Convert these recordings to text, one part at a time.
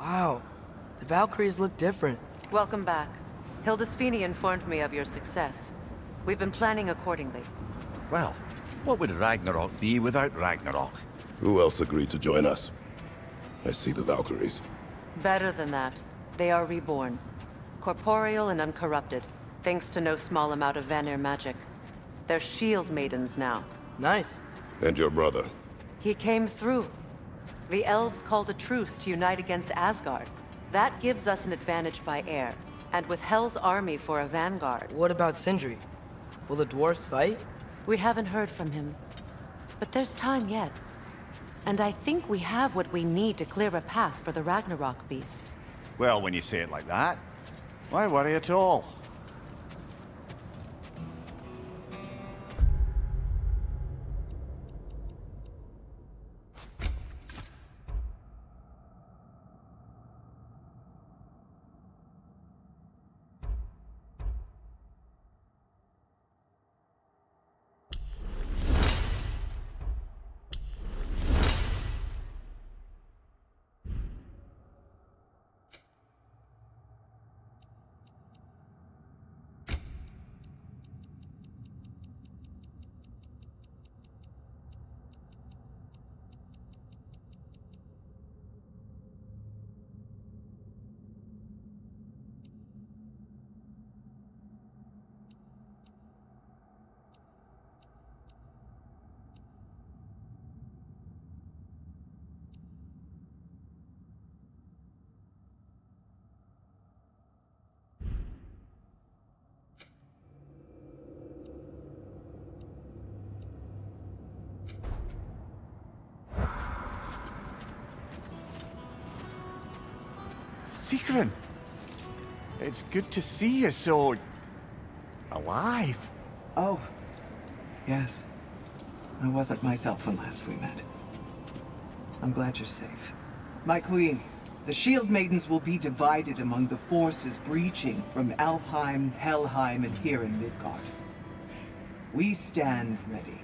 Wow, the Valkyries look different. Welcome back. Hildesfini informed me of your success. We've been planning accordingly. Well, what would Ragnarok be without Ragnarok? Who else agreed to join us? I see the Valkyries. Better than that. They are reborn. Corporeal and uncorrupted, thanks to no small amount of Vanir magic. They're shield maidens now. Nice. And your brother? He came through. The elves called a truce to unite against Asgard. That gives us an advantage by air, and with Hell's army for a vanguard. What about Sindri? Will the dwarves fight? We haven't heard from him. But there's time yet. And I think we have what we need to clear a path for the Ragnarok beast. Well, when you say it like that, why worry at all? Sigrun! It's good to see you so... alive. Oh, yes. I wasn't myself when last we met. I'm glad you're safe. My queen, the Shield Maidens will be divided among the forces breaching from Alfheim, Helheim, and here in Midgard. We stand ready.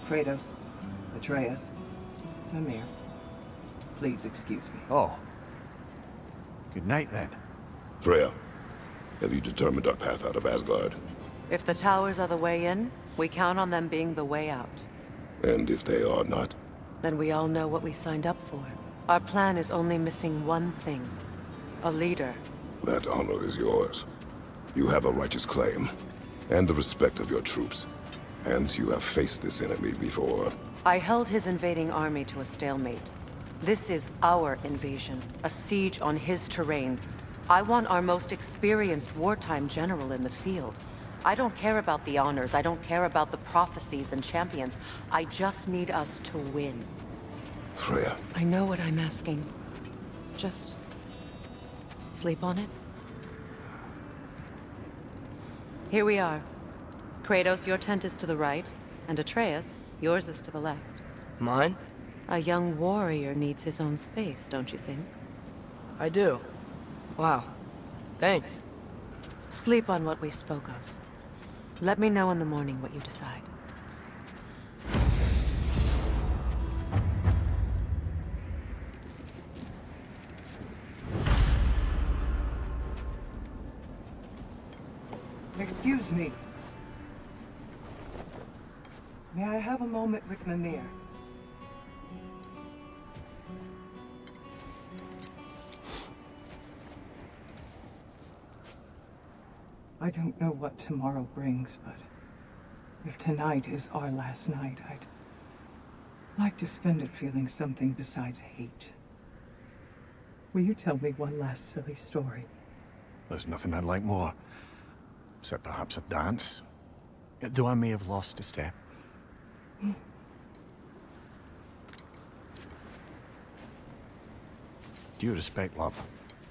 Kratos, Atreus, Mimir, please excuse me. Oh. Good night, then. Freya, have you determined our path out of Asgard? If the towers are the way in, we count on them being the way out. And if they are not? Then we all know what we signed up for. Our plan is only missing one thing. A leader. That honor is yours. You have a righteous claim, and the respect of your troops. And you have faced this enemy before. I held his invading army to a stalemate. This is our invasion, a siege on his terrain. I want our most experienced wartime general in the field. I don't care about the honors, I don't care about the prophecies and champions. I just need us to win. Freya. I know what I'm asking. Just... sleep on it? Here we are. Kratos, your tent is to the right, and Atreus, yours is to the left. Mine? A young warrior needs his own space, don't you think? I do. Wow. Thanks. Sleep on what we spoke of. Let me know in the morning what you decide. Excuse me. May I have a moment with Mimir? I don't know what tomorrow brings, but if tonight is our last night, I'd like to spend it feeling something besides hate. Will you tell me one last silly story? There's nothing I'd like more. Except perhaps a dance. Though I may have lost a step. Due respect, love.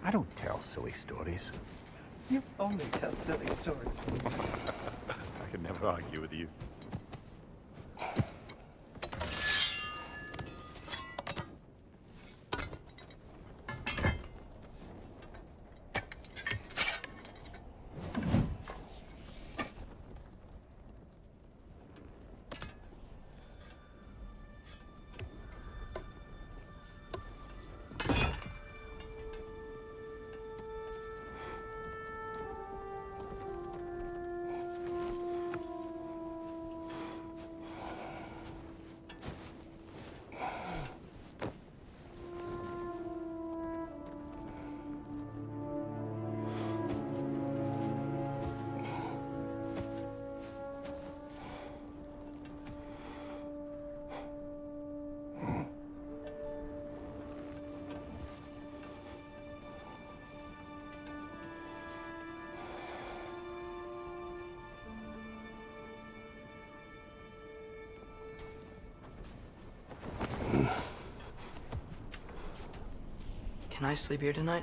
I don't tell silly stories. You only tell silly stories. I can never argue with you. Can I sleep here tonight?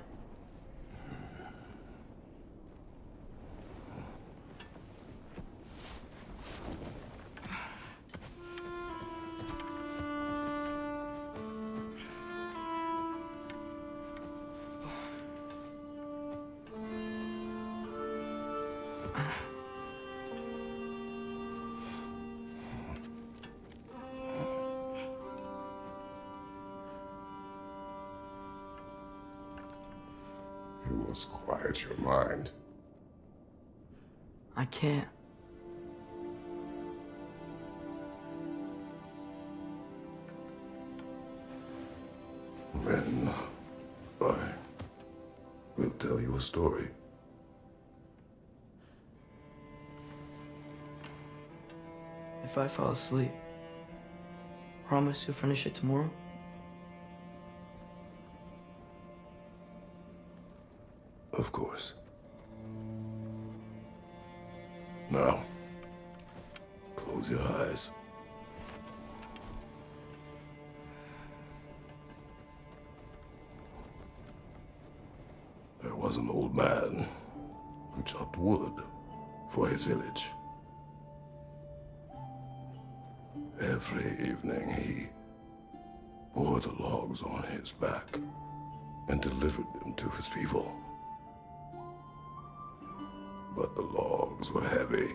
You must quiet your mind. I can't. Then I will tell you a story. If I fall asleep, promise you'll finish it tomorrow? Of course. Now, close your eyes. There was an old man who chopped wood for his village. Every evening he bore the logs on his back and delivered them to his people. But the logs were heavy,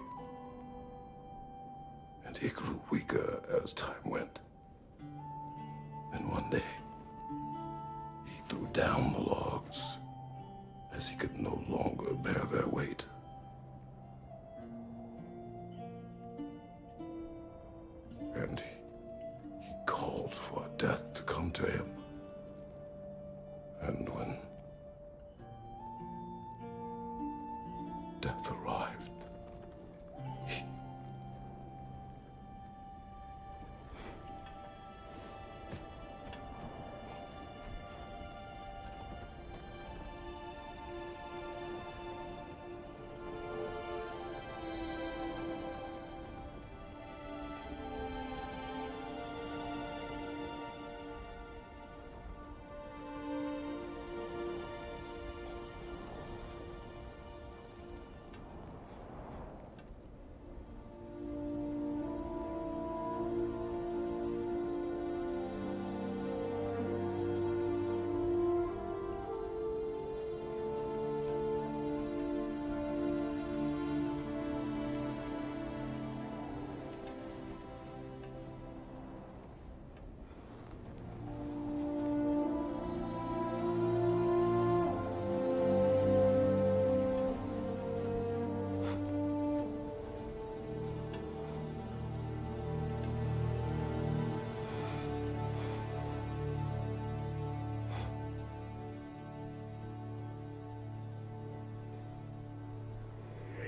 and he grew weaker as time went. And one day, he threw down the logs as he could no longer bear their weight. And he called for death to come to him. And when death arrived,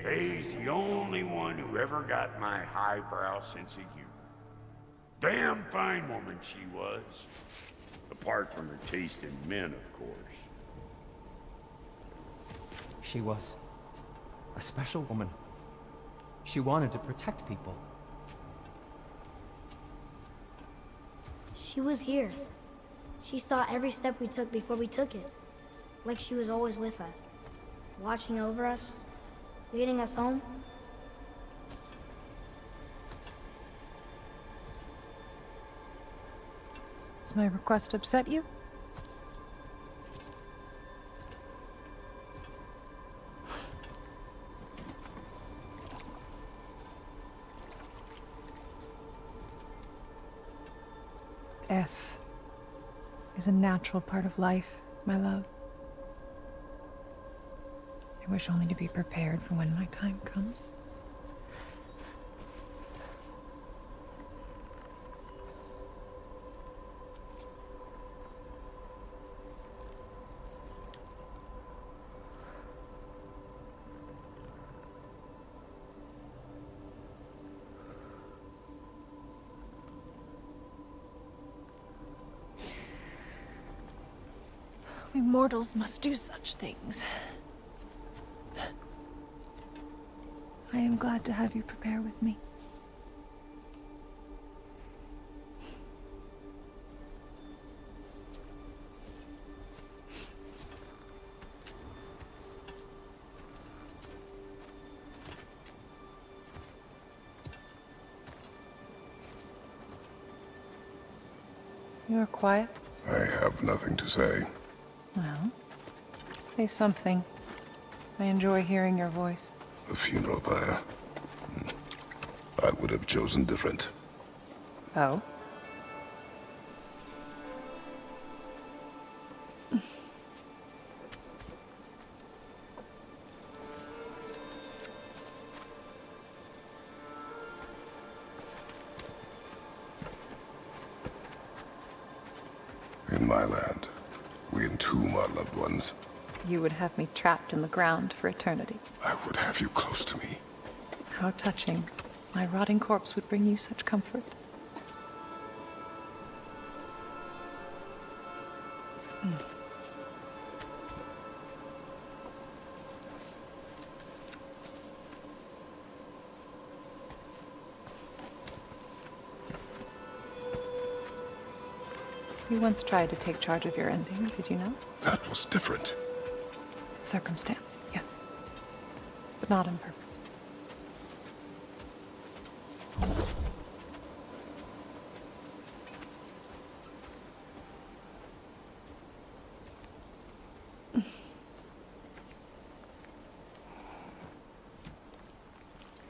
He's the only one who ever got my highbrow sense of humor. Damn fine woman she was. Apart from her taste in men, of course. She was a special woman. She wanted to protect people. She was here. She saw every step we took before we took it. Like she was always with us. Watching over us. Leading us home. Does my request upset you? Death is a natural part of life, my love. I wish only to be prepared for when my time comes. We mortals must do such things. I am glad to have you prepare with me. You are quiet. I have nothing to say. Well, say something. I enjoy hearing your voice. The funeral pyre. I would have chosen different. Oh? In my land, we entomb our loved ones. You would have me trapped in the ground for eternity. I would have you close to me. How touching. My rotting corpse would bring you such comfort. You once tried to take charge of your ending, did you know? That was different. Circumstance, yes. But not on purpose.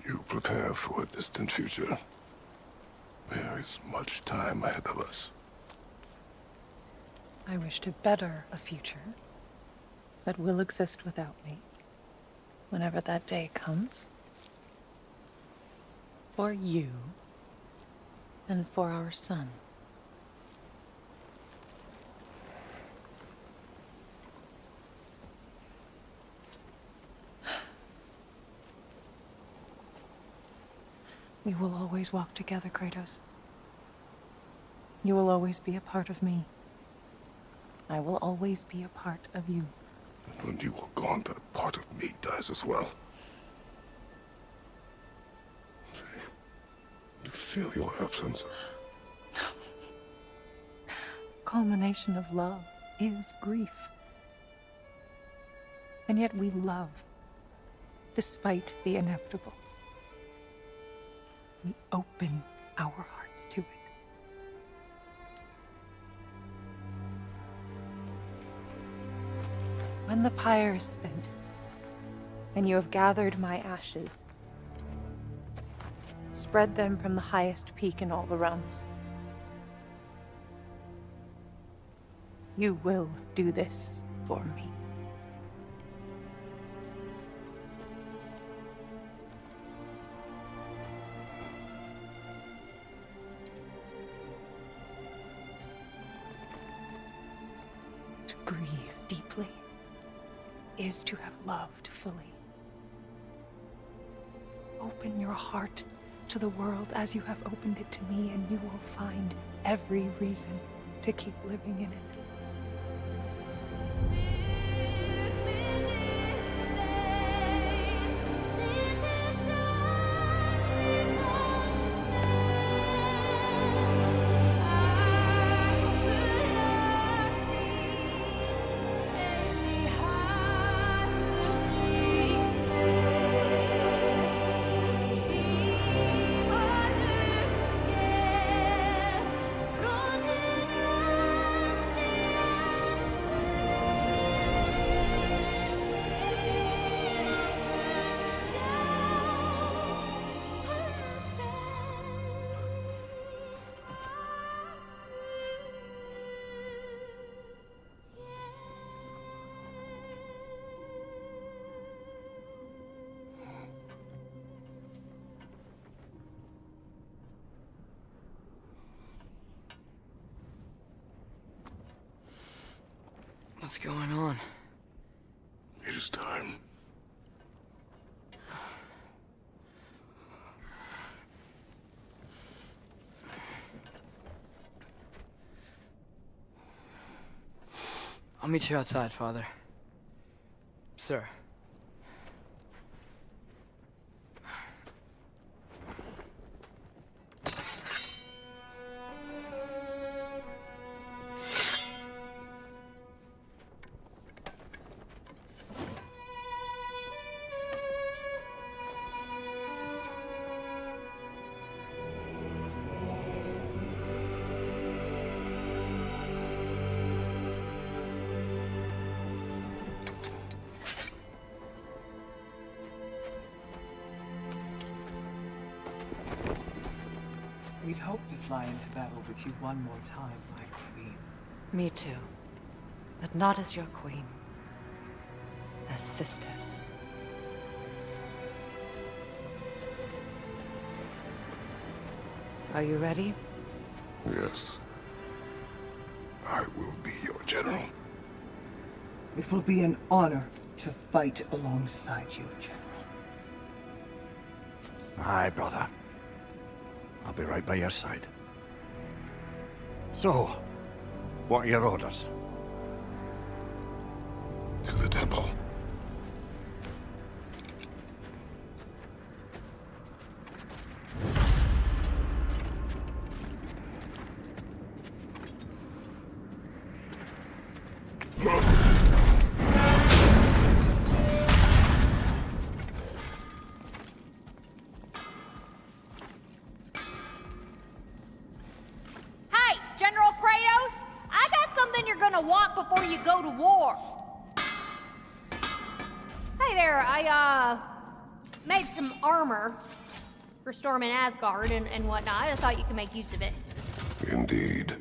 You prepare for a distant future. There is much time ahead of us. I wish to better a future that will exist without me, whenever that day comes. For you, and for our son. We will always walk together, Kratos. You will always be a part of me. I will always be a part of you. And when you are gone, that part of me dies as well. To feel your absence. Culmination of love is grief. And yet we love, despite the inevitable. We open our hearts to it. When the pyre is spent, and you have gathered my ashes, spread them from the highest peak in all the realms. You will do this for me. To grieve deeply is to have loved fully. Open your heart to the world as you have opened it to me, and you will find every reason to keep living in it. What's going on? It is time. I'll meet you outside, Father. Sir. hope to fly into battle with you one more time, my queen. Me too. But not as your queen. As sisters. Are you ready? Yes. I will be your general. It will be an honor to fight alongside you, General. Aye, brother. I'll be right by your side. So, what are your orders? To the temple. Hey, General Kratos! I got something you're gonna want before you go to war. Hey there, I, made some armor for storming Asgard and whatnot. I thought you could make use of it. Indeed.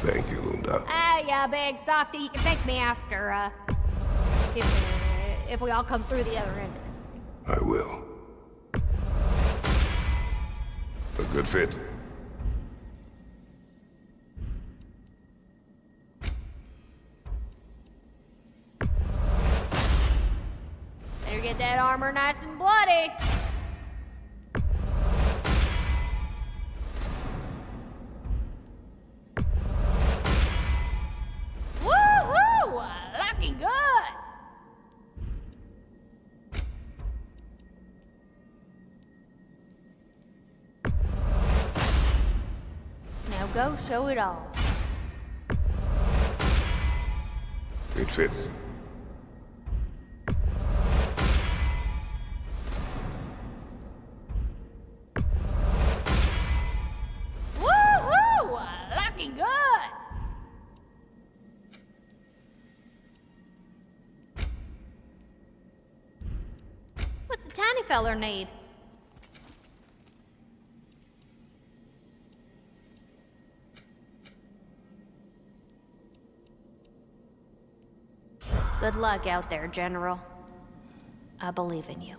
Thank you, Lunda. Ah, yeah, big softy. You can thank me after, if we all come through the other end of this thing. I will. A good fit. Better get that armor nice and bloody. Woohoo! Looking good. Now go show it all. It fits. Woohoo! Looking good. What's the tiny feller need? Good luck out there, General. I believe in you.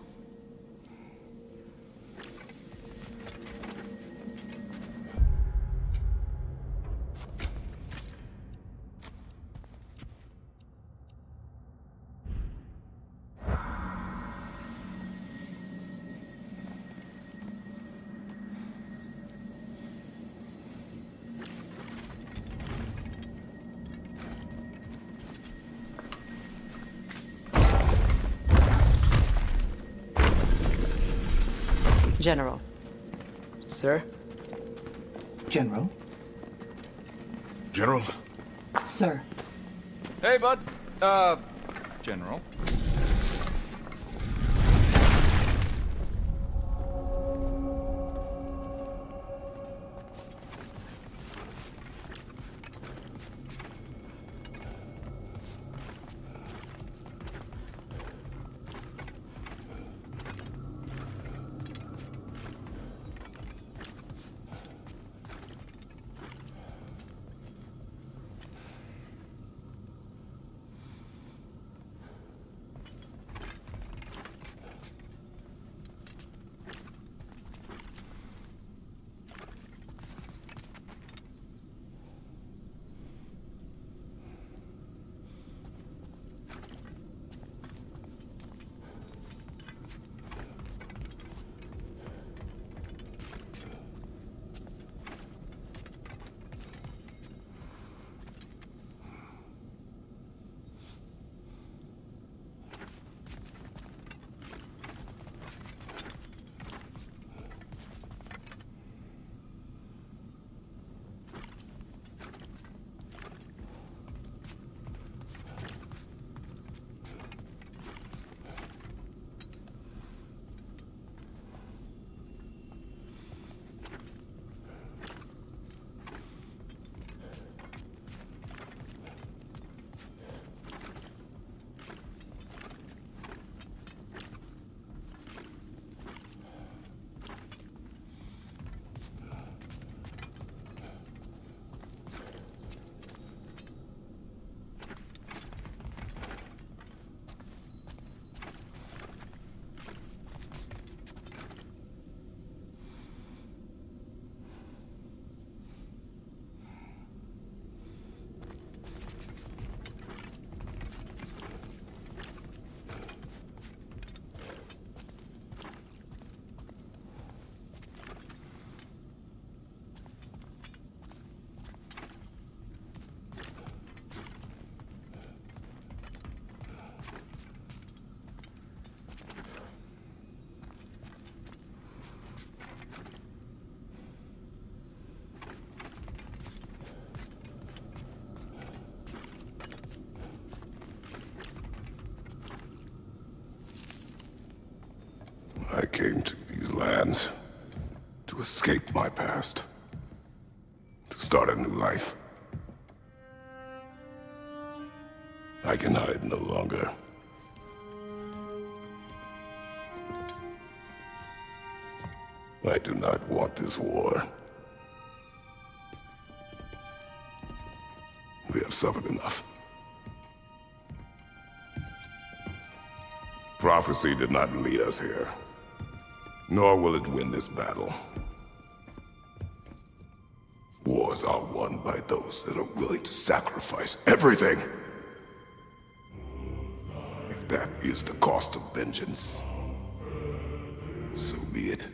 General. Sir? General? General? Sir. Hey, bud. General. I came to these lands to escape my past, to start a new life. I can hide no longer. I do not want this war. We have suffered enough. Prophecy did not lead us here, nor will it win this battle. Wars are won by those that are willing to sacrifice everything. If that is the cost of vengeance, so be it.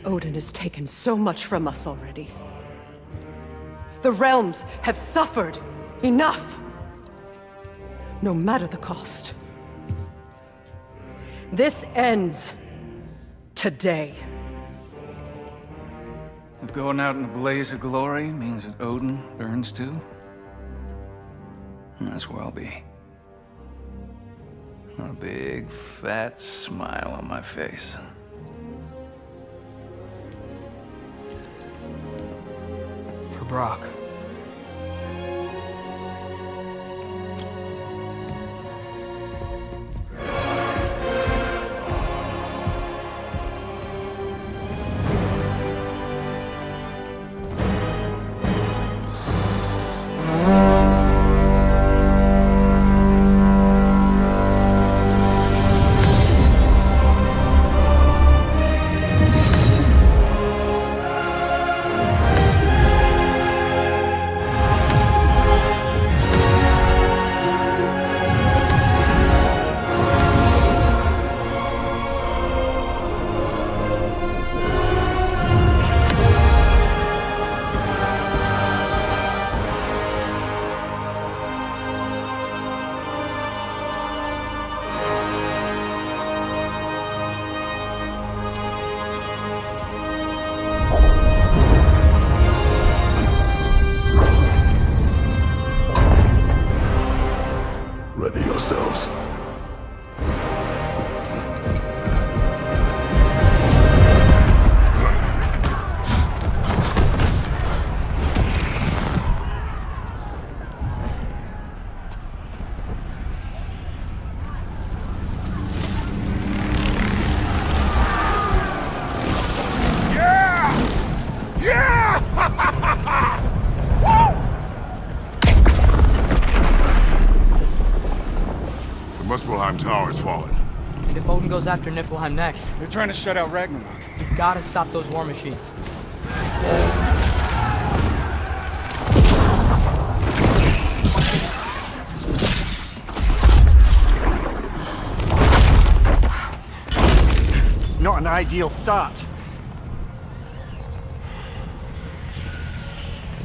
Odin has taken so much from us already. The realms have suffered enough. No matter the cost. This ends today. If going out in a blaze of glory means that Odin burns too, that's where I'll be. A big, fat smile on my face. For Brock. Ready yourselves. The Muspelheim Tower has fallen. And if Odin goes after Niflheim next, They're trying to shut out Ragnarok. we gotta stop those war machines. Not an ideal start.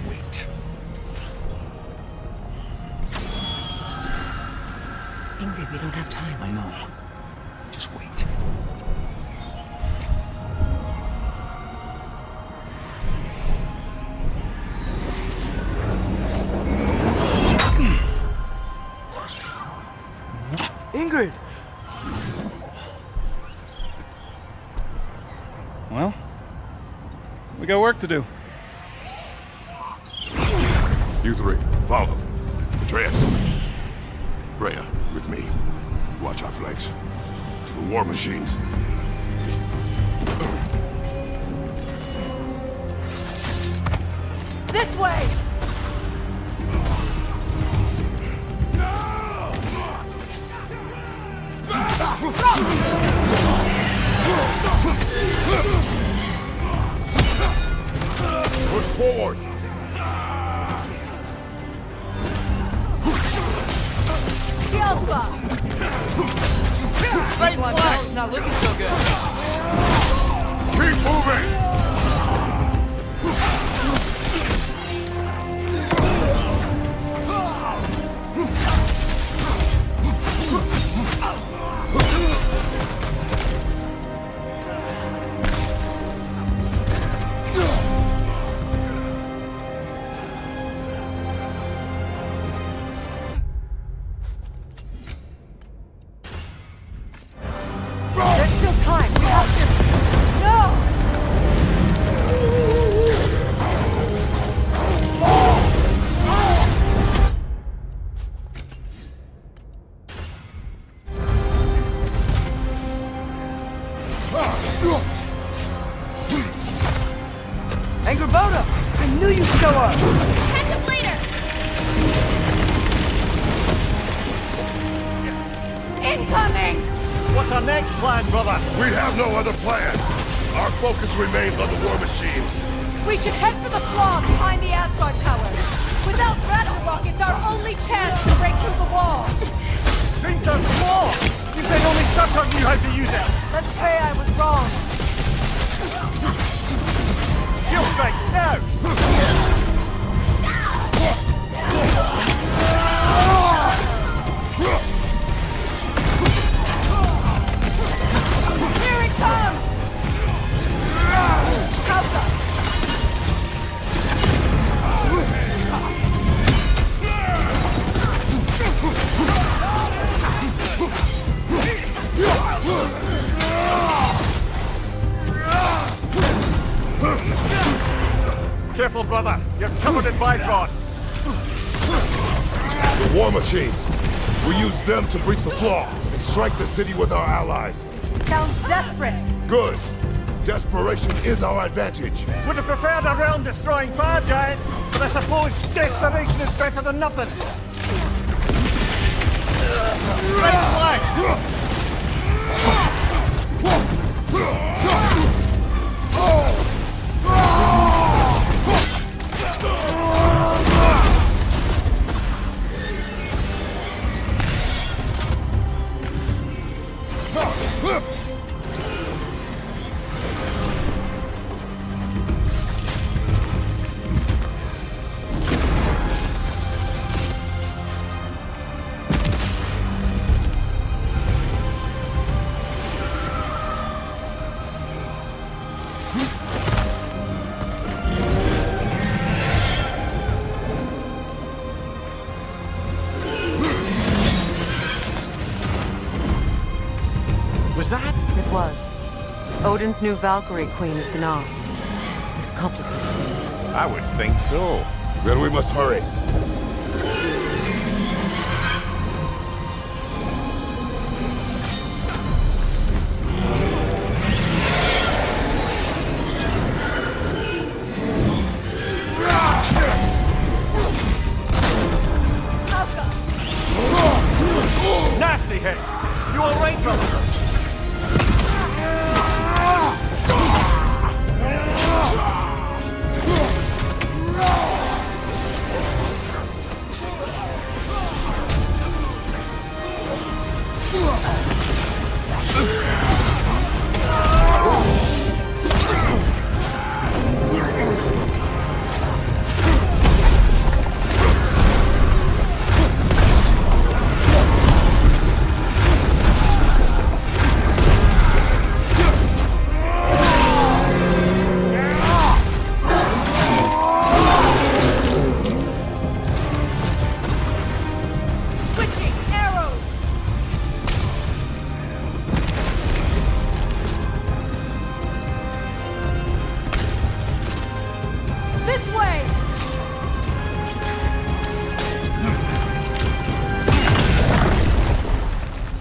Wait. Ingrid, we don't have time. I know. Just wait. Ingrid! Well, we got work to do. You three, follow. Atreus. Freya, with me. Watch our flanks. To the war machines. This way! Push forward! Right line back's not looking so good. Keep moving! Ramona! I knew you'd show up! Catch up later! Incoming! What's our next plan, brother? We have no other plan. Our focus remains on the war machines. We should head for the flaw behind the Asgard Tower. Without Ragnarok, it's our only chance to break through the wall. Winter's War! You said only Saturn knew how to use it! Let's pray I was wrong. Shield strike, now! Here it comes! Alpha! Careful, brother. You're covered in Bifrost. The war machines. We use them to breach the flaw and strike the city with our allies. Sounds desperate. Good. Desperation is our advantage. Would have preferred a realm-destroying fire giant, but I suppose desperation is better than nothing. Right flank! Was that? It was. Odin's new Valkyrie queen is Gná. This complicates things. I would think so. Then we must hurry. Nasty hit! You all right, brother?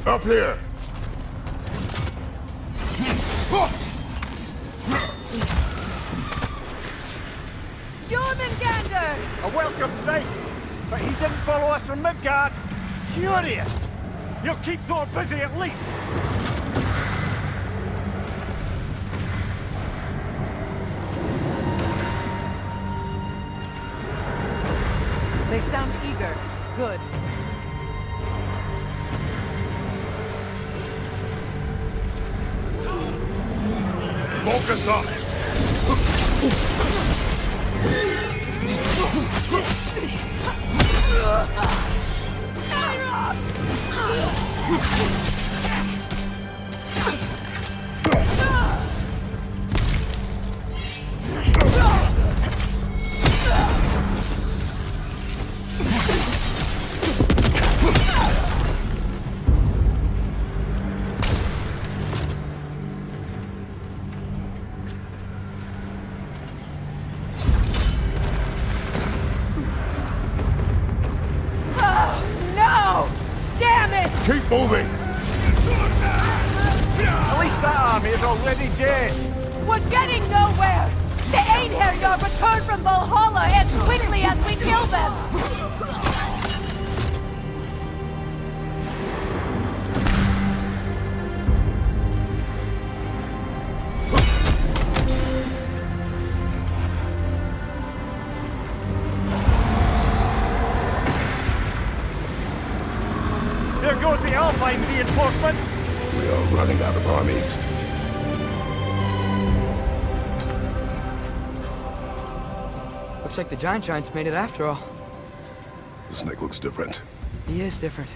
Up here! Jormungandr! A welcome sight! But he didn't follow us from Midgard. Curious! You'll keep Thor busy at least! They sound eager. Good. Focus up! Keep moving! At least that army is already dead! We're getting nowhere! The Einherjar return from Valhalla as quickly as we kill them! There goes the Alpine reinforcements! We are running out of armies. Looks like the Giants made it after all. The snake looks different. He is different.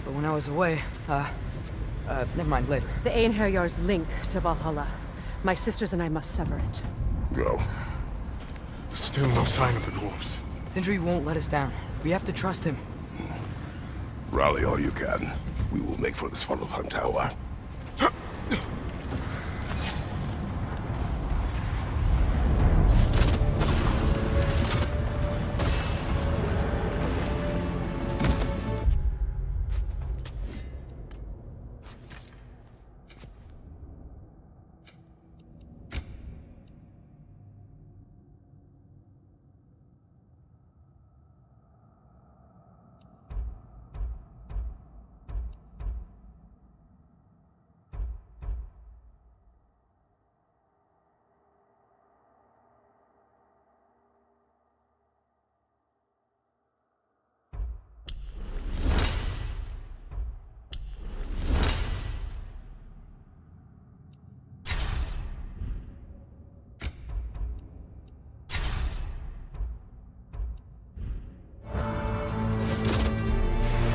But when I was away, never mind, later. The Einherjar's link to Valhalla. My sisters and I must sever it. Go. Still no sign of the dwarves. Sindri won't let us down. We have to trust him. Rally all you can. We will make for the Svartalfheim Tower.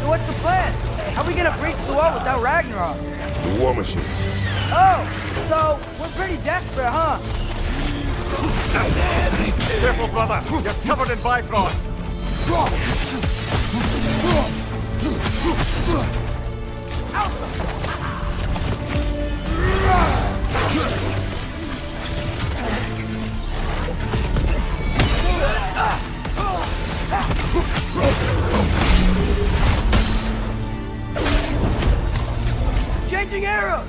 So what's the plan? How are we gonna breach the wall without Ragnarok? The war machines. Oh, so we're pretty desperate, huh? Careful, brother! You're covered in Bifrost! Changing arrows!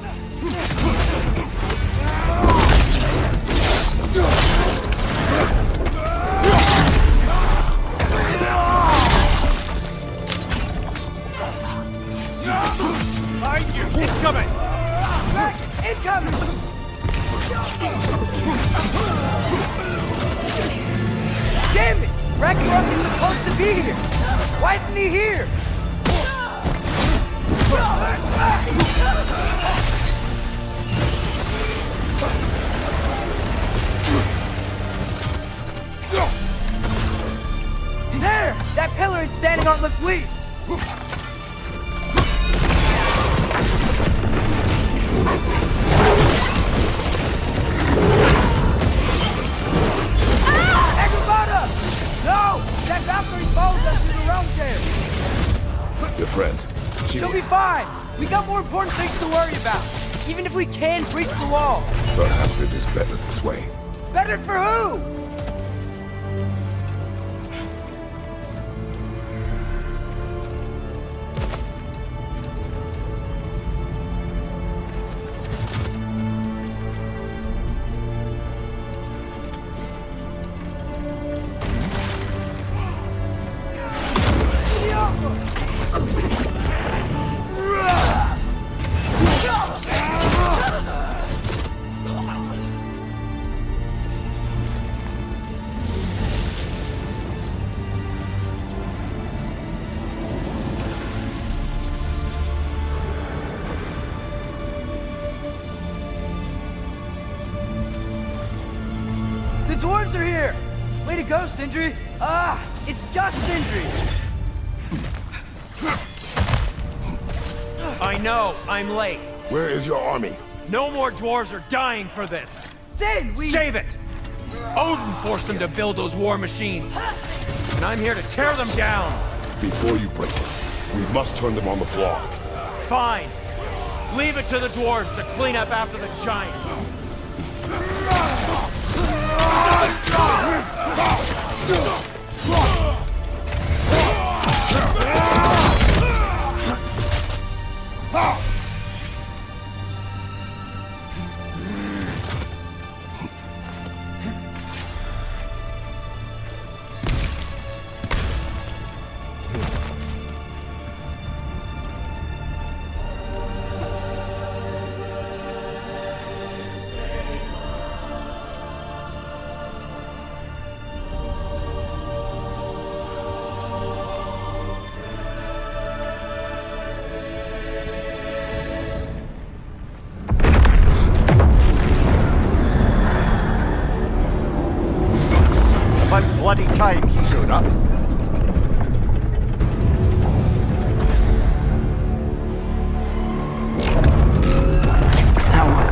Behind you! Incoming! Back! Incoming! Damn it! Ragnarok is supposed to be here! Why isn't he here? There! That pillar it's standing on looks weak! Agrabata! No! That Valkyrie follows us to the realm chair! Your friend. She'll be fine! We got more important things to worry about! Even if we can breach the wall! Perhaps it is better this way. Better for who? The dwarves are here! Way to go, Sindri! It's just Sindri! I know, I'm late. Where is your army? No more dwarves are dying for this. Sin, Save it! Odin forced them to build those war machines. And I'm here to tear them down. Before you break them, we must turn them on the floor. Fine. Leave it to the dwarves to clean up after the giants. About bloody time he showed up. Now what?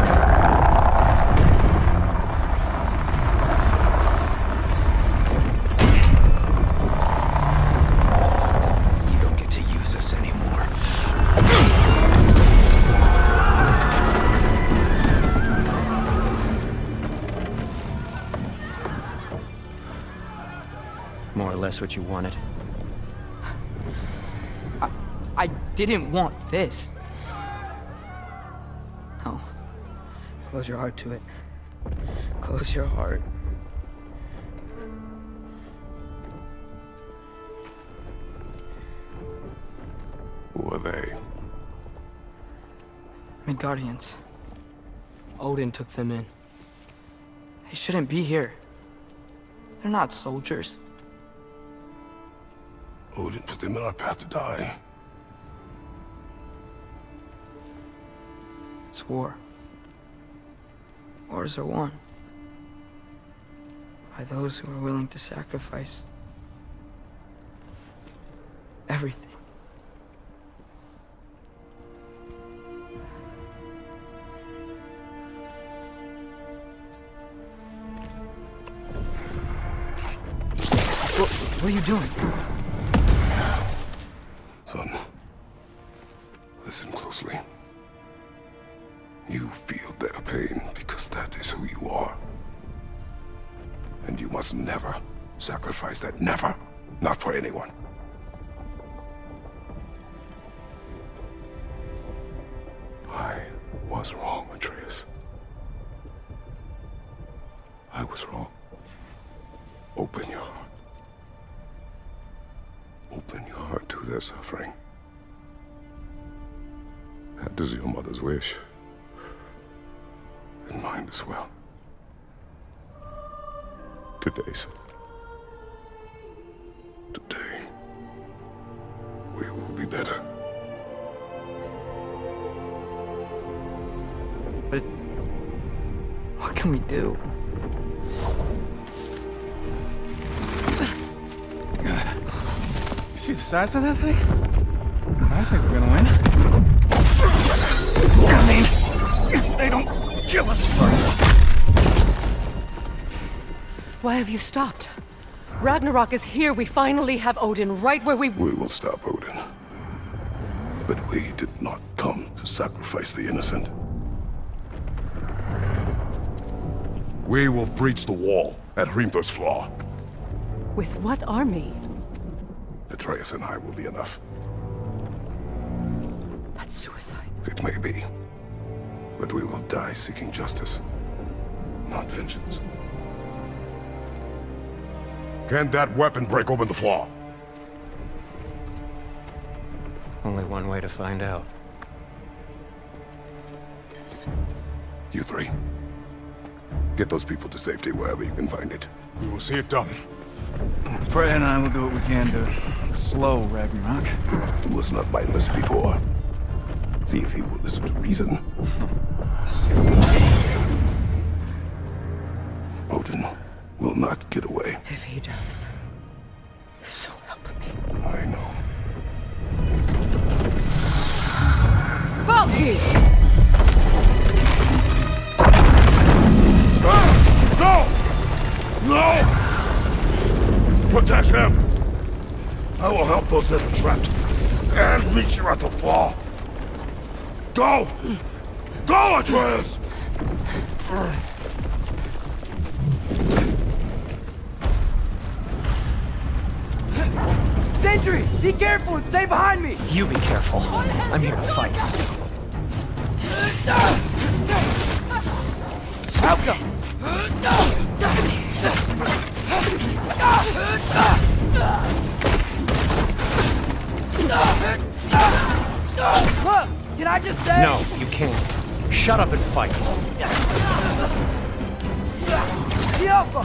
You don't get to use us anymore. More or less what you wanted. I didn't want this. No. Close your heart to it. Close your heart. Who are they? Midgardians. Odin took them in. They shouldn't be here. They're not soldiers. Odin put them in our path to die. It's war. Wars are won by those who are willing to sacrifice everything. What are you doing? Son, listen closely. You feel their pain because that is who you are. And you must never sacrifice that. Never. Not for anyone. I was wrong, Atreus. I was wrong. Open your heart. Open your heart to their suffering. That is your mother's wish. And mine as well. Today, son. Today, we will be better. But what can we do? You see the size of that thing? I think we're gonna win. I mean, if they don't kill us first. Why have you stopped? Ragnarok is here. We finally have Odin right where we... We will stop Odin. But we did not come to sacrifice the innocent. We will breach the wall at Hrimthur's Flaw. With what army? Atreus and I will be enough. That's suicide. It may be. But we will die seeking justice, not vengeance. Can that weapon break open the flaw? Only one way to find out. You three. Get those people to safety wherever you can find it. We will see it done. Freya and I will do what we can to slow Ragnarok. He was not mindless before. See if he will listen to reason. Odin will not get away. If he does, so help me. I know. Valky! No! No! Protect him! I will help those that are trapped. And meet you at the fall. Go! Go, Atreus! Sentry! Be careful and stay behind me! You be careful. I'm here to fight. Outcome! Look! Can I just say? No, you can't. Shut up and fight. The Alpha!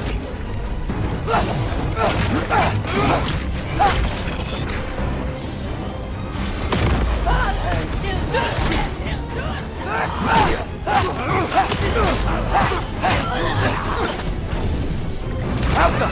Alpha!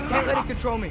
Can't let it control me.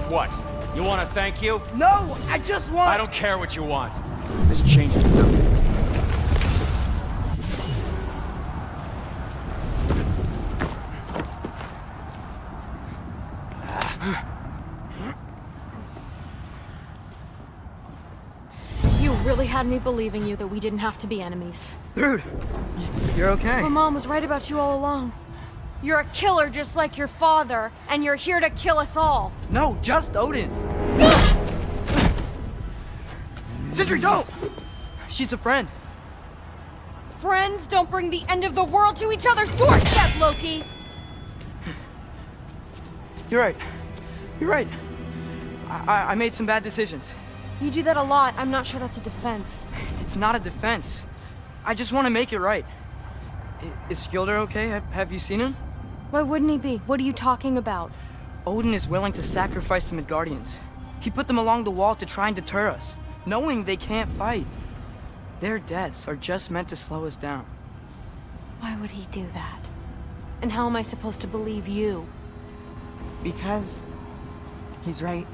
What? You want to thank you? No, I just want... I don't care what you want. This changes nothing. You really had me believing you that we didn't have to be enemies. Dude, you're okay. My mom was right about you all along. You're a killer just like your father, and you're here to kill us all. No, just Odin. Sentry, don't! She's a friend. Friends don't bring the end of the world to each other's doorstep, Loki! You're right. You're right. I made some bad decisions. You do that a lot. I'm not sure that's a defense. It's not a defense. I just want to make it right. Is Skilder okay? Have you seen him? Why wouldn't he be? What are you talking about? Odin is willing to sacrifice the Midgardians. He put them along the wall to try and deter us, knowing they can't fight. Their deaths are just meant to slow us down. Why would he do that? And how am I supposed to believe you? Because he's right.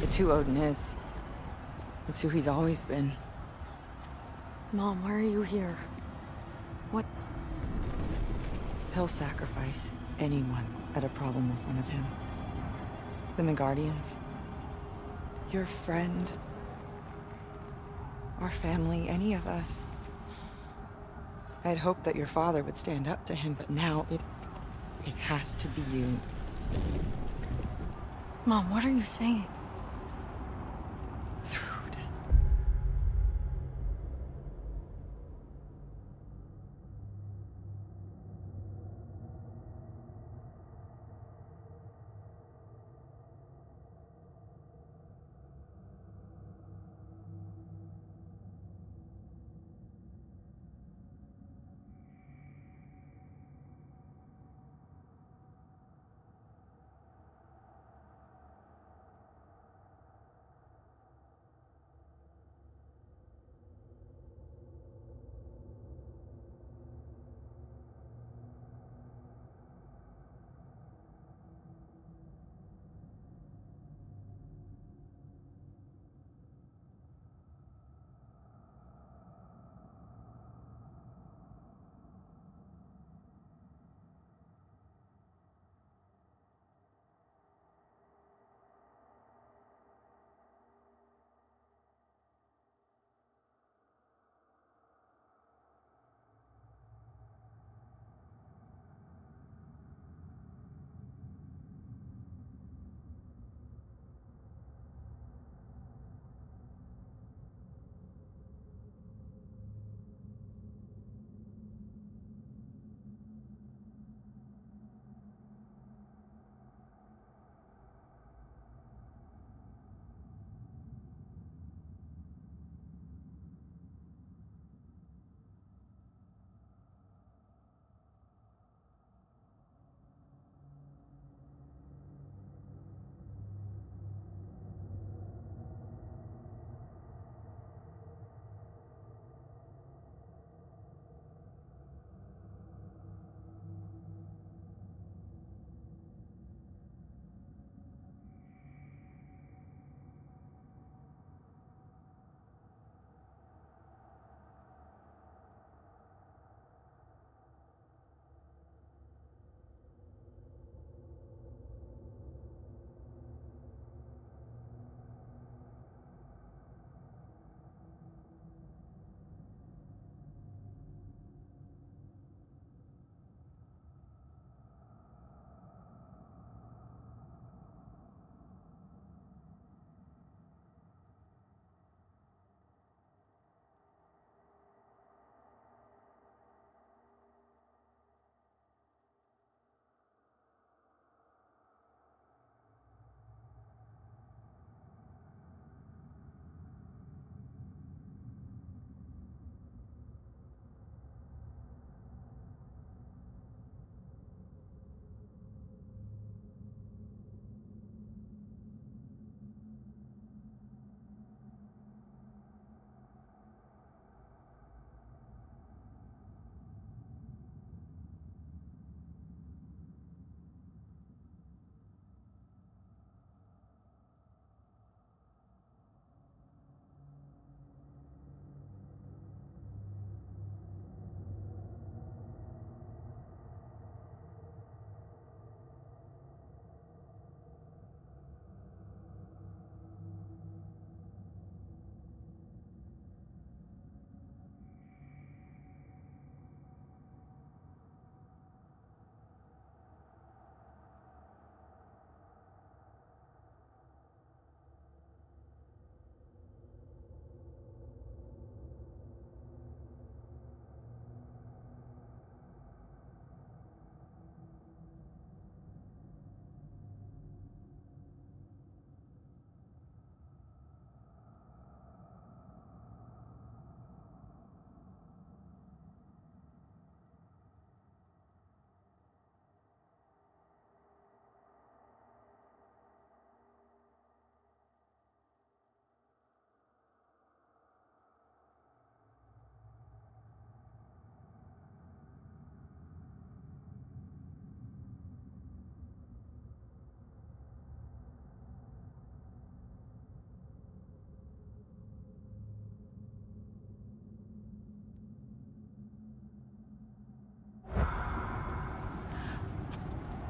It's who Odin is. It's who he's always been. Mom, why are you here? What? He'll sacrifice anyone at a problem with one of him. The Midgardians. Your friend. Our family, any of us. I'd hoped that your father would stand up to him, but now it has to be you. Mom, what are you saying?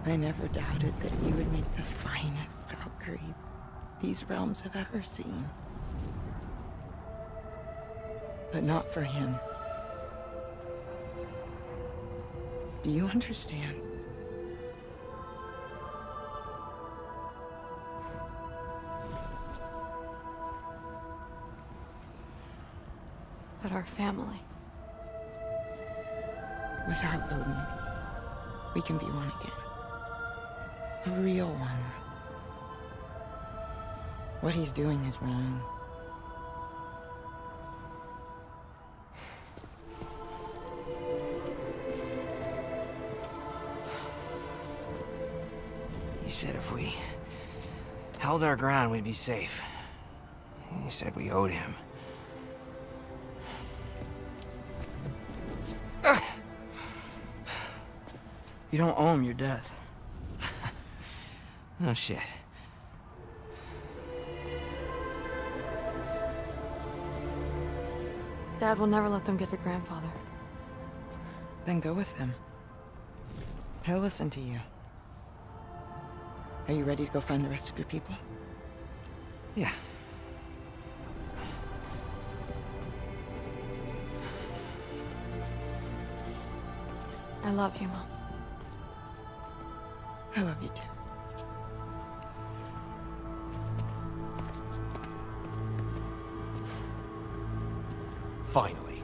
I never doubted that you would make the finest Valkyrie these realms have ever seen. But not for him. Do you understand? But our family. Without Odin, we can be one again. A real one. What he's doing is wrong. He said if we held our ground, we'd be safe. He said we owed him. You don't owe him your death. No shit. Dad will never let them get your grandfather. Then go with him. He'll listen to you. Are you ready to go find the rest of your people? Yeah. I love you, Mom. I love you too. Finally.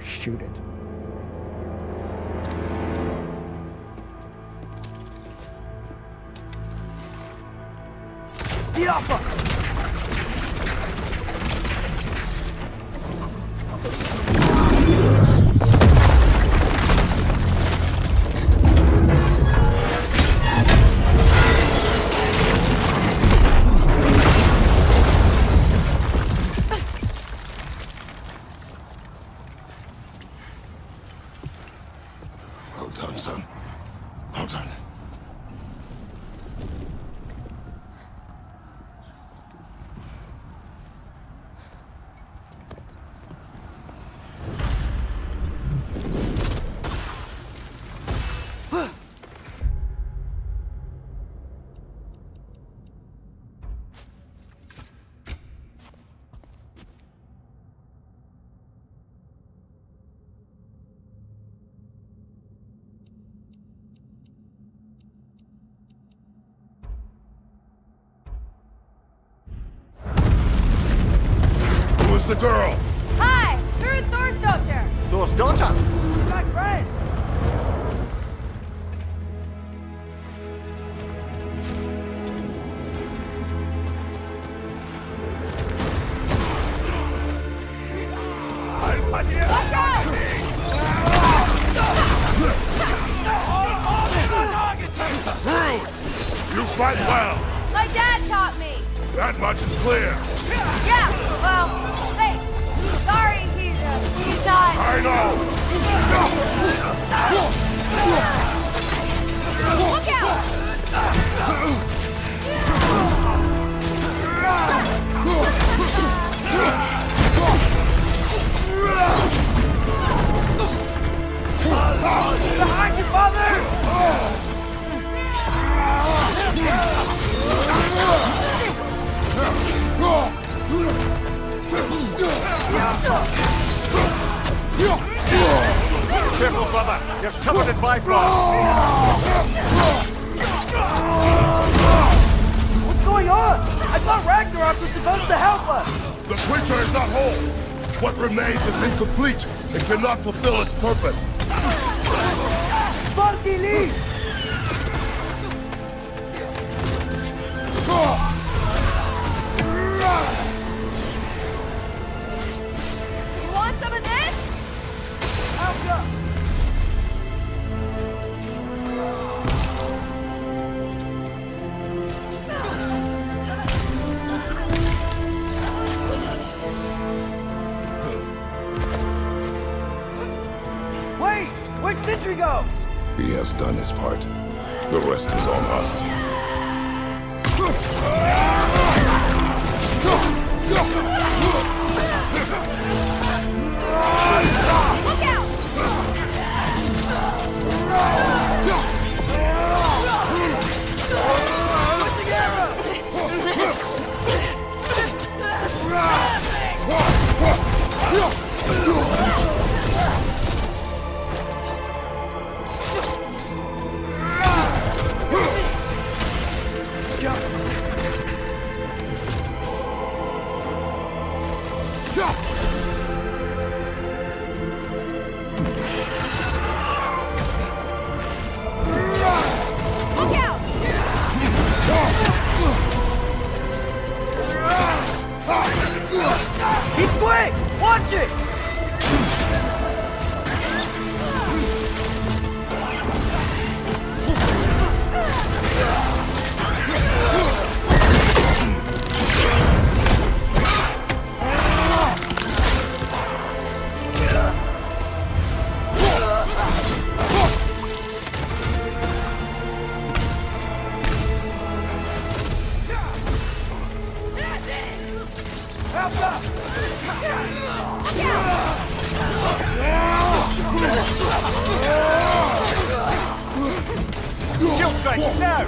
Shoot it. Well done, son. Well done. Who's the girl? Hi, through Thor's daughter. Thor's daughter! My friend! Watch out! Rude! You fight well. My dad taught me. That much is clear. Yeah, well, thanks. Sorry, he's not. I know. Look out! Behind you, father! Careful, brother! You're covered in bifrost! What's going on? I thought Ragnarok was supposed to help us! The creature is not whole. What remains is incomplete. It cannot fulfill its purpose. Sparky, leave! You want some of this? I'll go! Wait! Where'd Sentry go? He has done his part. The rest is on us. Look out! Look out! He's quick! Watch it! Shield strike, now!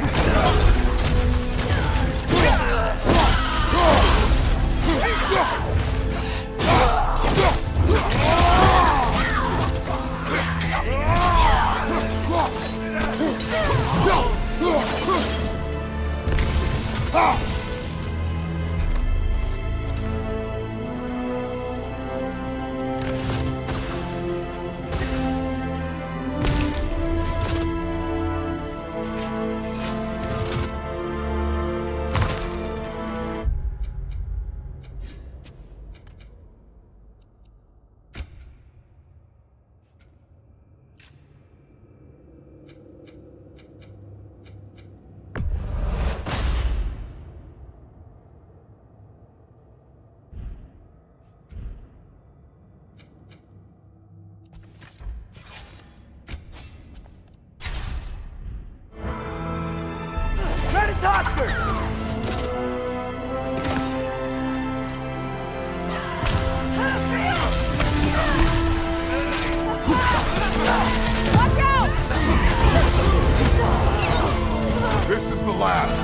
This is the last.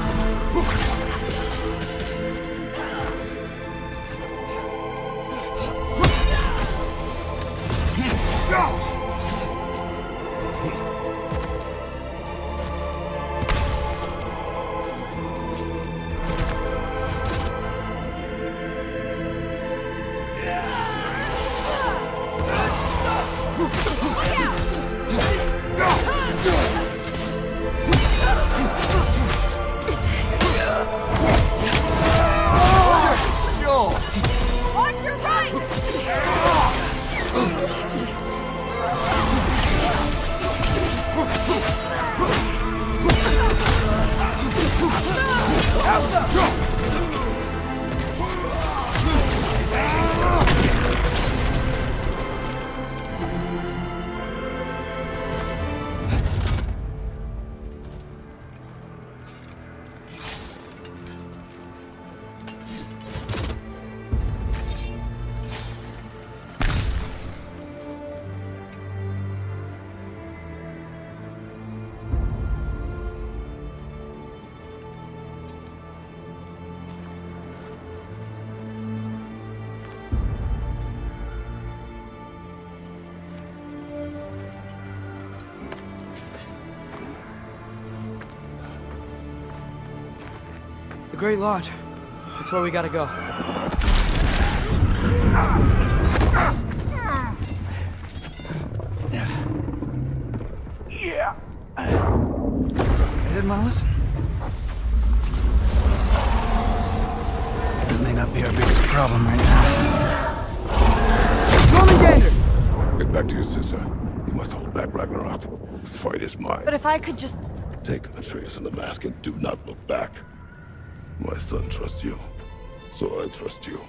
Watch your right! The Great Lodge. It's where we gotta go. Yeah. I didn't want to listen. That may not be our biggest problem right now. Get back to your sister. You must hold back Ragnarok. This fight is mine. But if I could just... Take Atreus and the mask and do not look back. My son trusts you, so I trust you.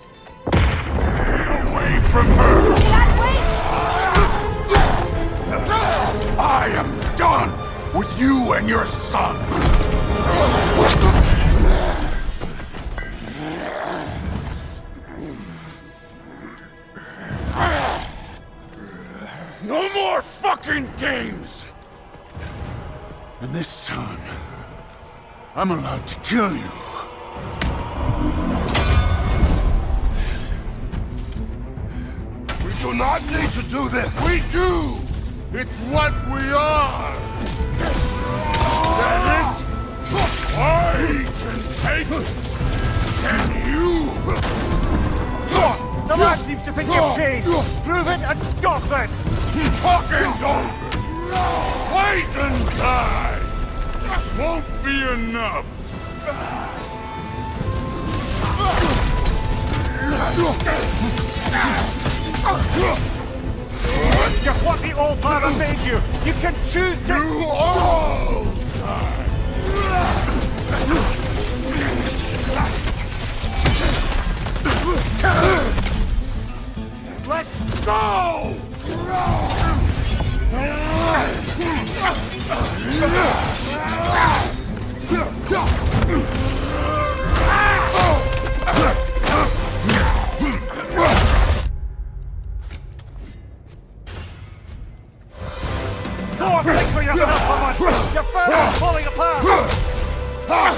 Away from her! Wait! I am done with you and your son. No more fucking games! And this time, I'm allowed to kill you. We do not need to do this. We do! It's what we are! Get it? I can take it! Can you? The lad seems to think you've changed! Prove it and stop it! Talking's over! Fight and die! Won't be enough! Just what the Old Father made you! You can choose to... You all die! Let's go! Thor, think for yourself for once! Your family's falling apart! Enough!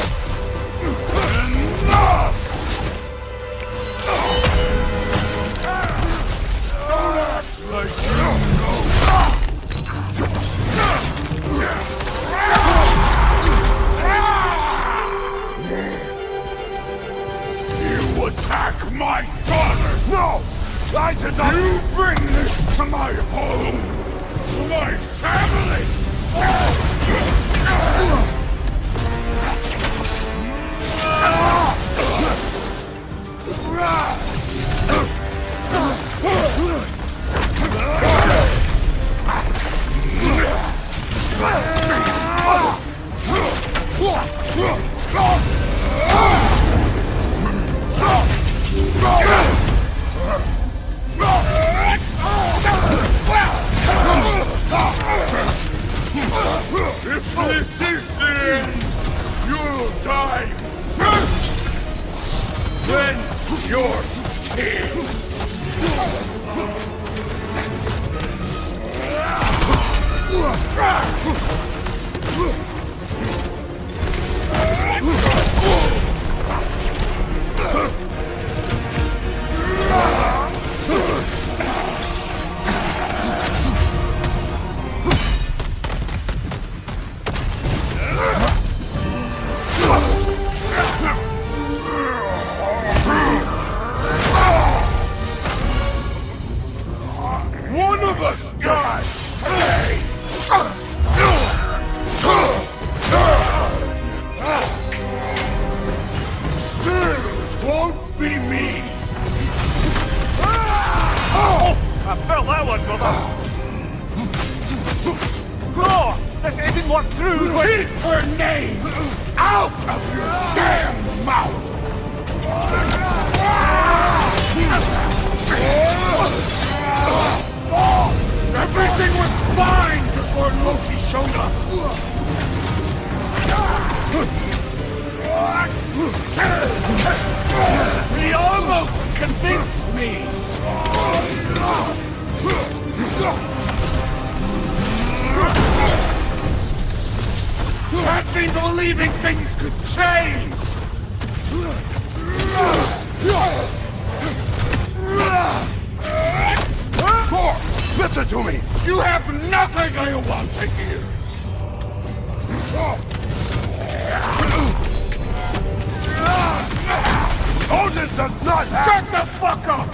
Like you attack my daughter! No! I did not! You bring this to my home! To my family! If this is the end, you'll die first! Then you're king! One of us died today! Still won't be me! Oh! I felt that one, brother! Oh! This isn't what through! Keep her name out of your damn mouth! Everything was fine before Loki showed up! He almost convinced me! Had me believing things could change! Thor, listen to me! You have nothing I want to hear! Odin does not have... Shut the fuck up!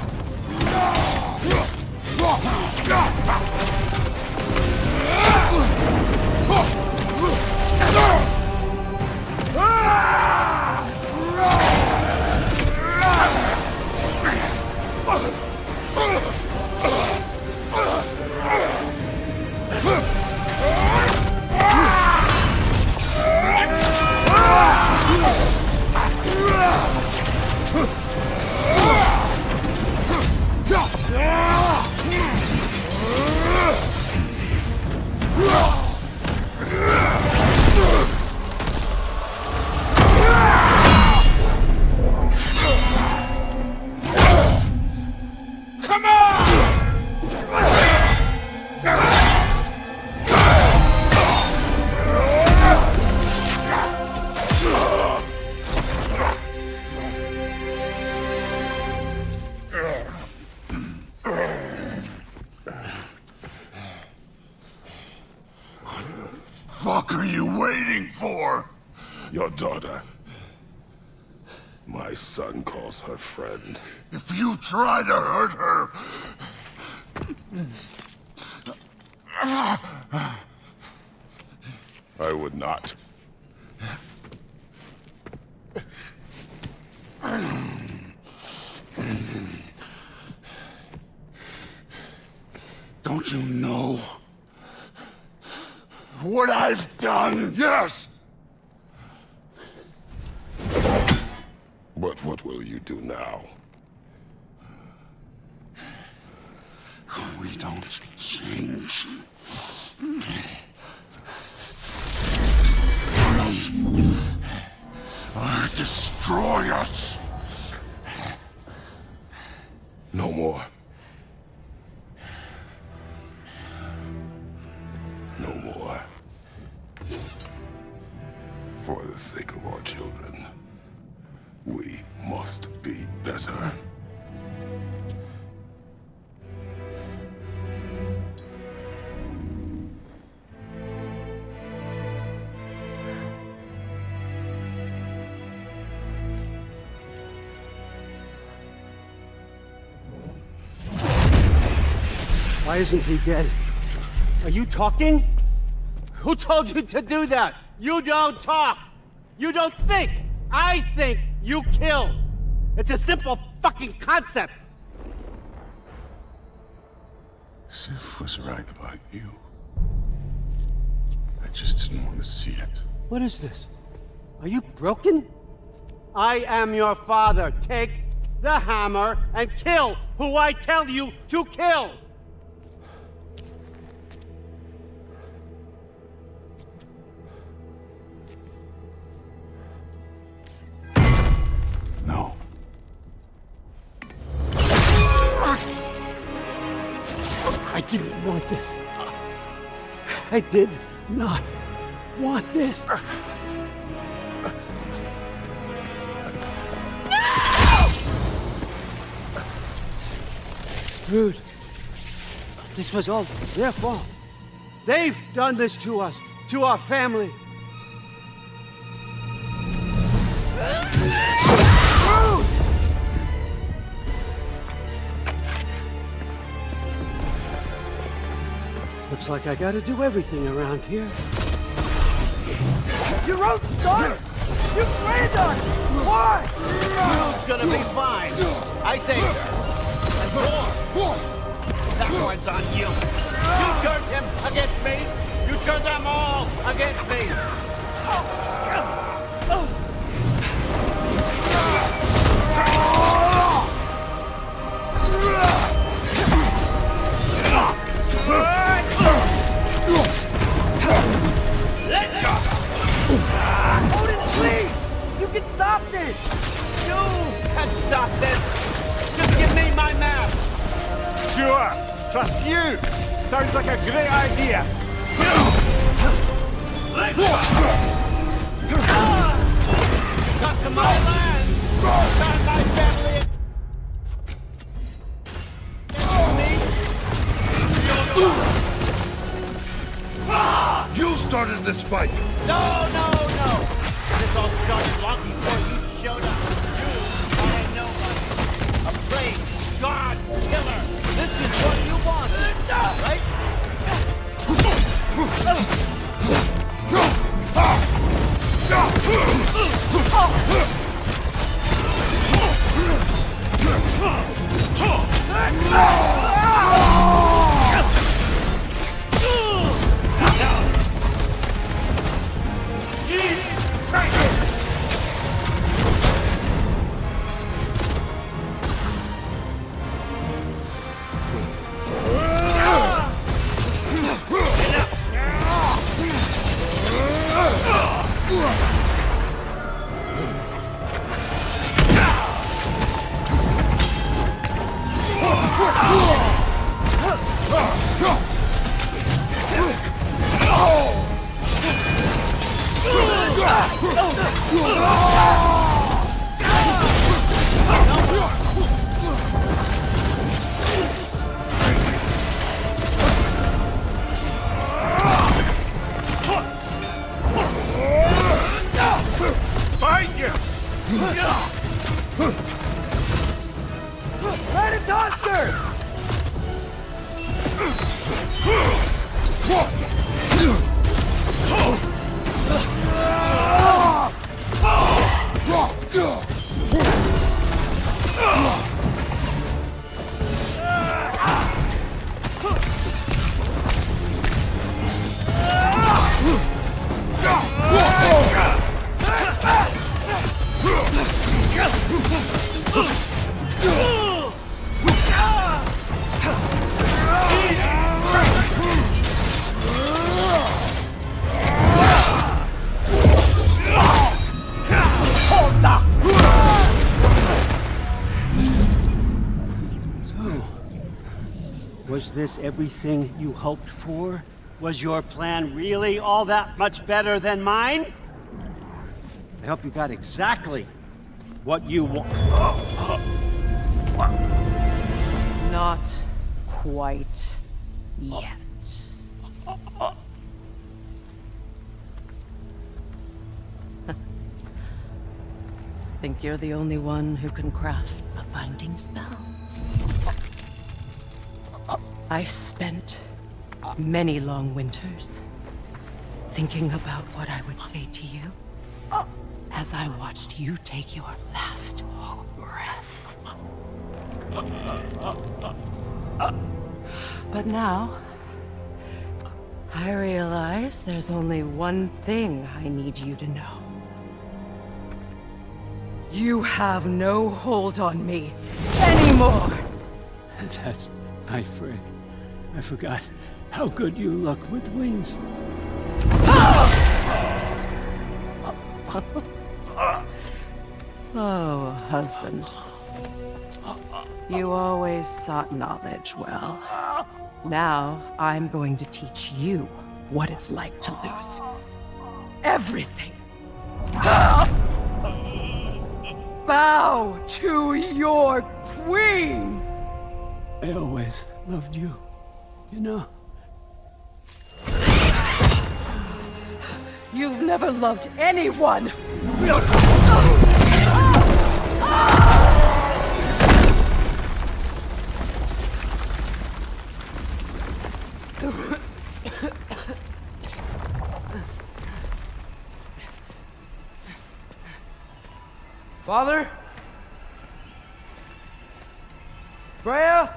fuck are you waiting for? Your daughter. My son calls her friend. If you try to hurt her... I would not. Don't you know what I've done? Yes! But what will you do now? We don't change. Or destroy us. No more. No more. For the sake of our children, we must be better. Why isn't he dead? Are you talking? Who told you to do that? You don't talk! You don't think! I think, you kill! It's a simple fucking concept! Sif was right about you. I just didn't want to see it. What is this? Are you broken? I am your father. Take the hammer and kill who I tell you to kill! No. I didn't want this. I did not want this. Dude, this was all their fault. They've done this to us, to our family. Looks like I gotta do everything around here. Your own son? You granddaughter! Why? Who's gonna be fine? I say, and more. That one's on you. You turned him against me. You turned them all against me. Odin, please! You can stop this! You can stop this! Just give me my map! Sure! Trust you! Sounds like a great idea! Come to my land! Turn my family You started this fight! No, no, no! This all started long before you showed up. You are a nobody. A plague, god, killer. This is what you wanted, right? Was this everything you hoped for? Was your plan really all that much better than mine? I hope you got exactly what you want. Not quite yet. Think you're the only one who can craft a binding spell? I spent many long winters thinking about what I would say to you as I watched you take your last breath. But now, I realize there's only one thing I need you to know. You have no hold on me anymore! That's my frig. I forgot how good you look with wings. Oh, husband. You always sought knowledge well. Now, I'm going to teach you what it's like to lose everything. Bow to your queen! I always loved you, you know. You've never loved anyone! Father? Freya?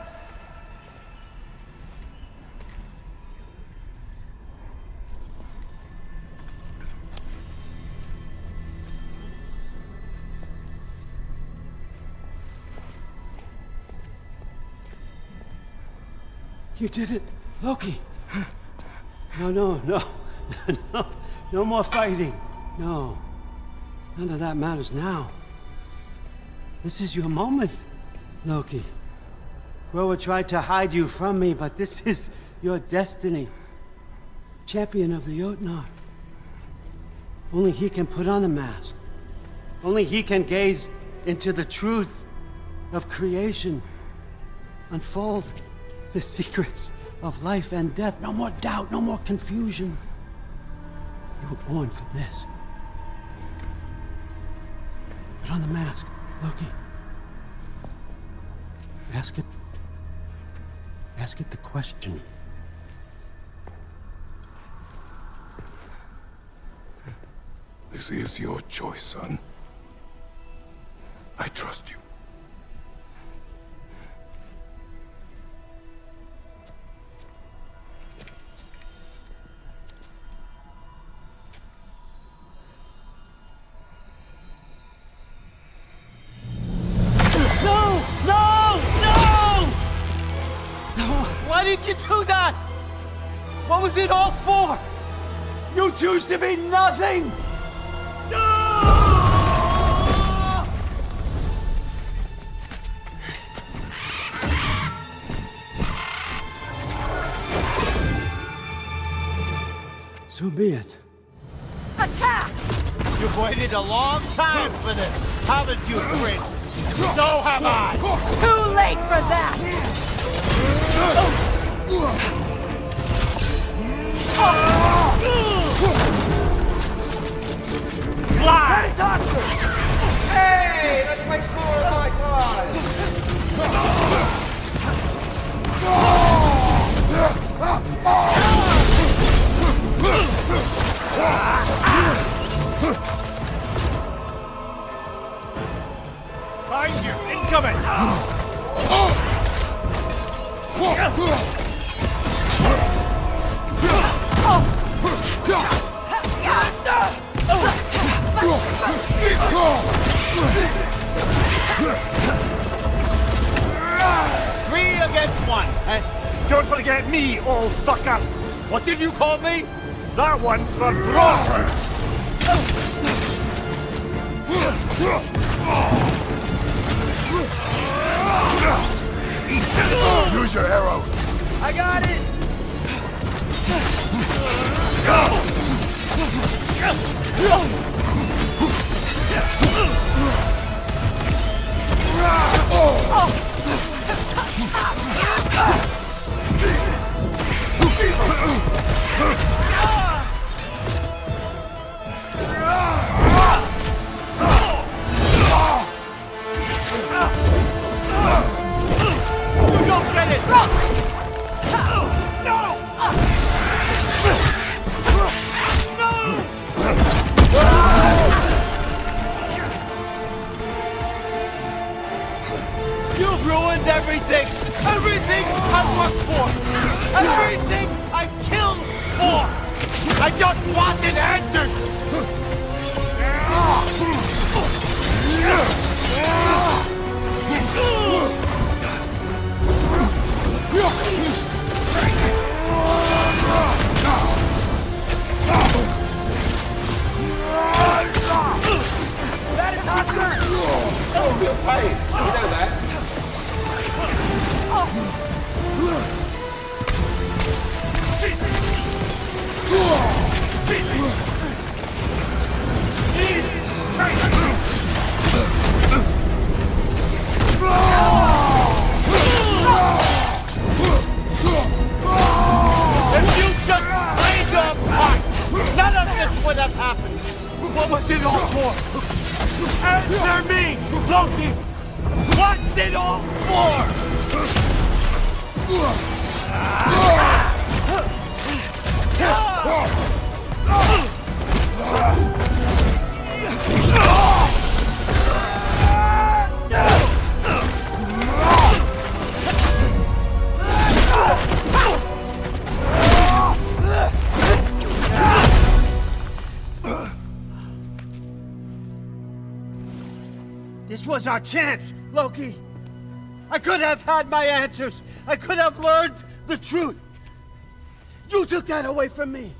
You did it, Loki. No. No more fighting. No. None of that matters now. This is your moment, Loki. Groa tried to hide you from me, but this is your destiny. Champion of the Jotnar. Only he can put on the mask. Only he can gaze into the truth of creation. Unfold the secrets of life and death. No more doubt, no more confusion. You were born for this. Put on the mask, Loki. Ask it the question. This is your choice, son. I trust you. Why did you do that? What was it all for? You choose to be nothing! So be it. Attack! You've waited a long time for this, haven't you, Prince? So have I! Too late for that! Fly! Hey, let's waste more of my time. Three against one, eh? Don't forget me, old fucker! What did you call me? That one's for Brock! Use your arrows. I got it! You don't get it! No! You've ruined everything! Everything I've worked for! Everything I've killed for! I just wanted answers! That is Oscar! Oh, real tight. You know that. If you just played your part, none of this would have happened. What was it all for? Answer me, Loki! What's it all for? This was our chance, Loki. I could have had my answers. I could have learned the truth. You took that away from me.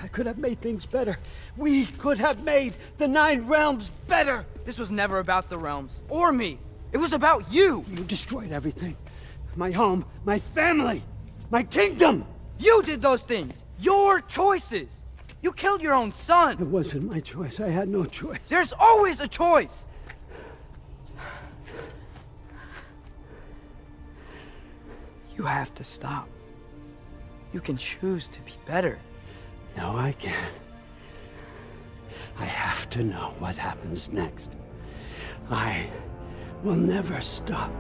I could have made things better. We could have made the Nine Realms better. This was never about the realms, or me. It was about you! You destroyed everything. My home, my family, my kingdom! You did those things! Your choices! You killed your own son! It wasn't my choice. I had no choice. There's always a choice! You have to stop. You can choose to be better. No, I can't. I have to know what happens next. I will never stop.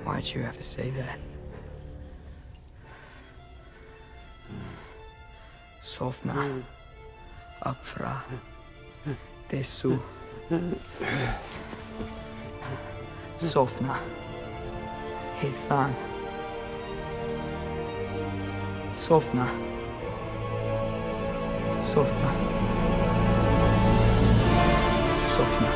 Why'd you have to say that? Sofna. Akfra. Tesu. Sofna. Heithan. Sofna. Sofna. Sofna.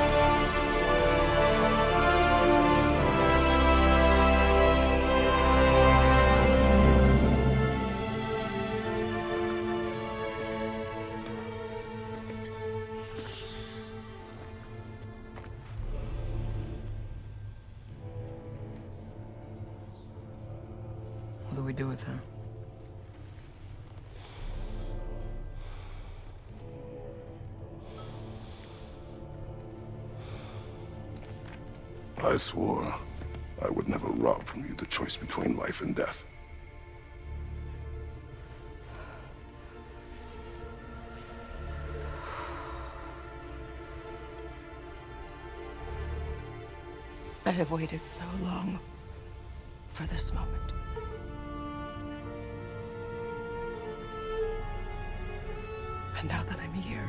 What do we do with him? I swore I would never rob from you the choice between life and death. I have waited so long for this moment. And now that I'm here,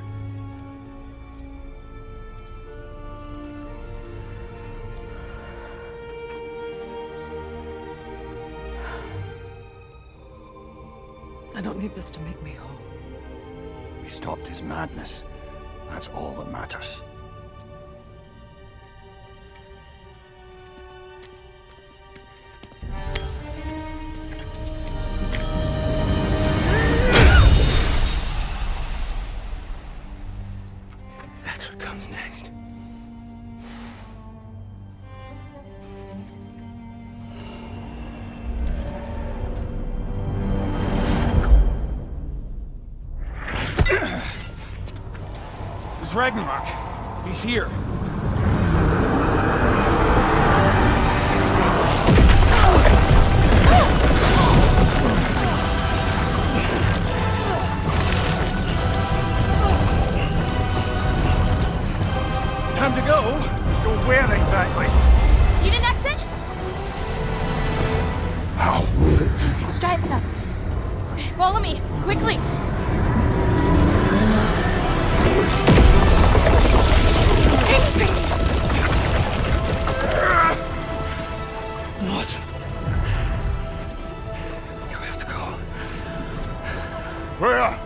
I don't need this to make me whole. We stopped his madness. That's all that matters. That's what comes next. It's Ragnarok. He's here. Time to go. Go where exactly? You didn't exit? How? It's giant stuff. Okay, follow me, quickly. What? You have to go. Where?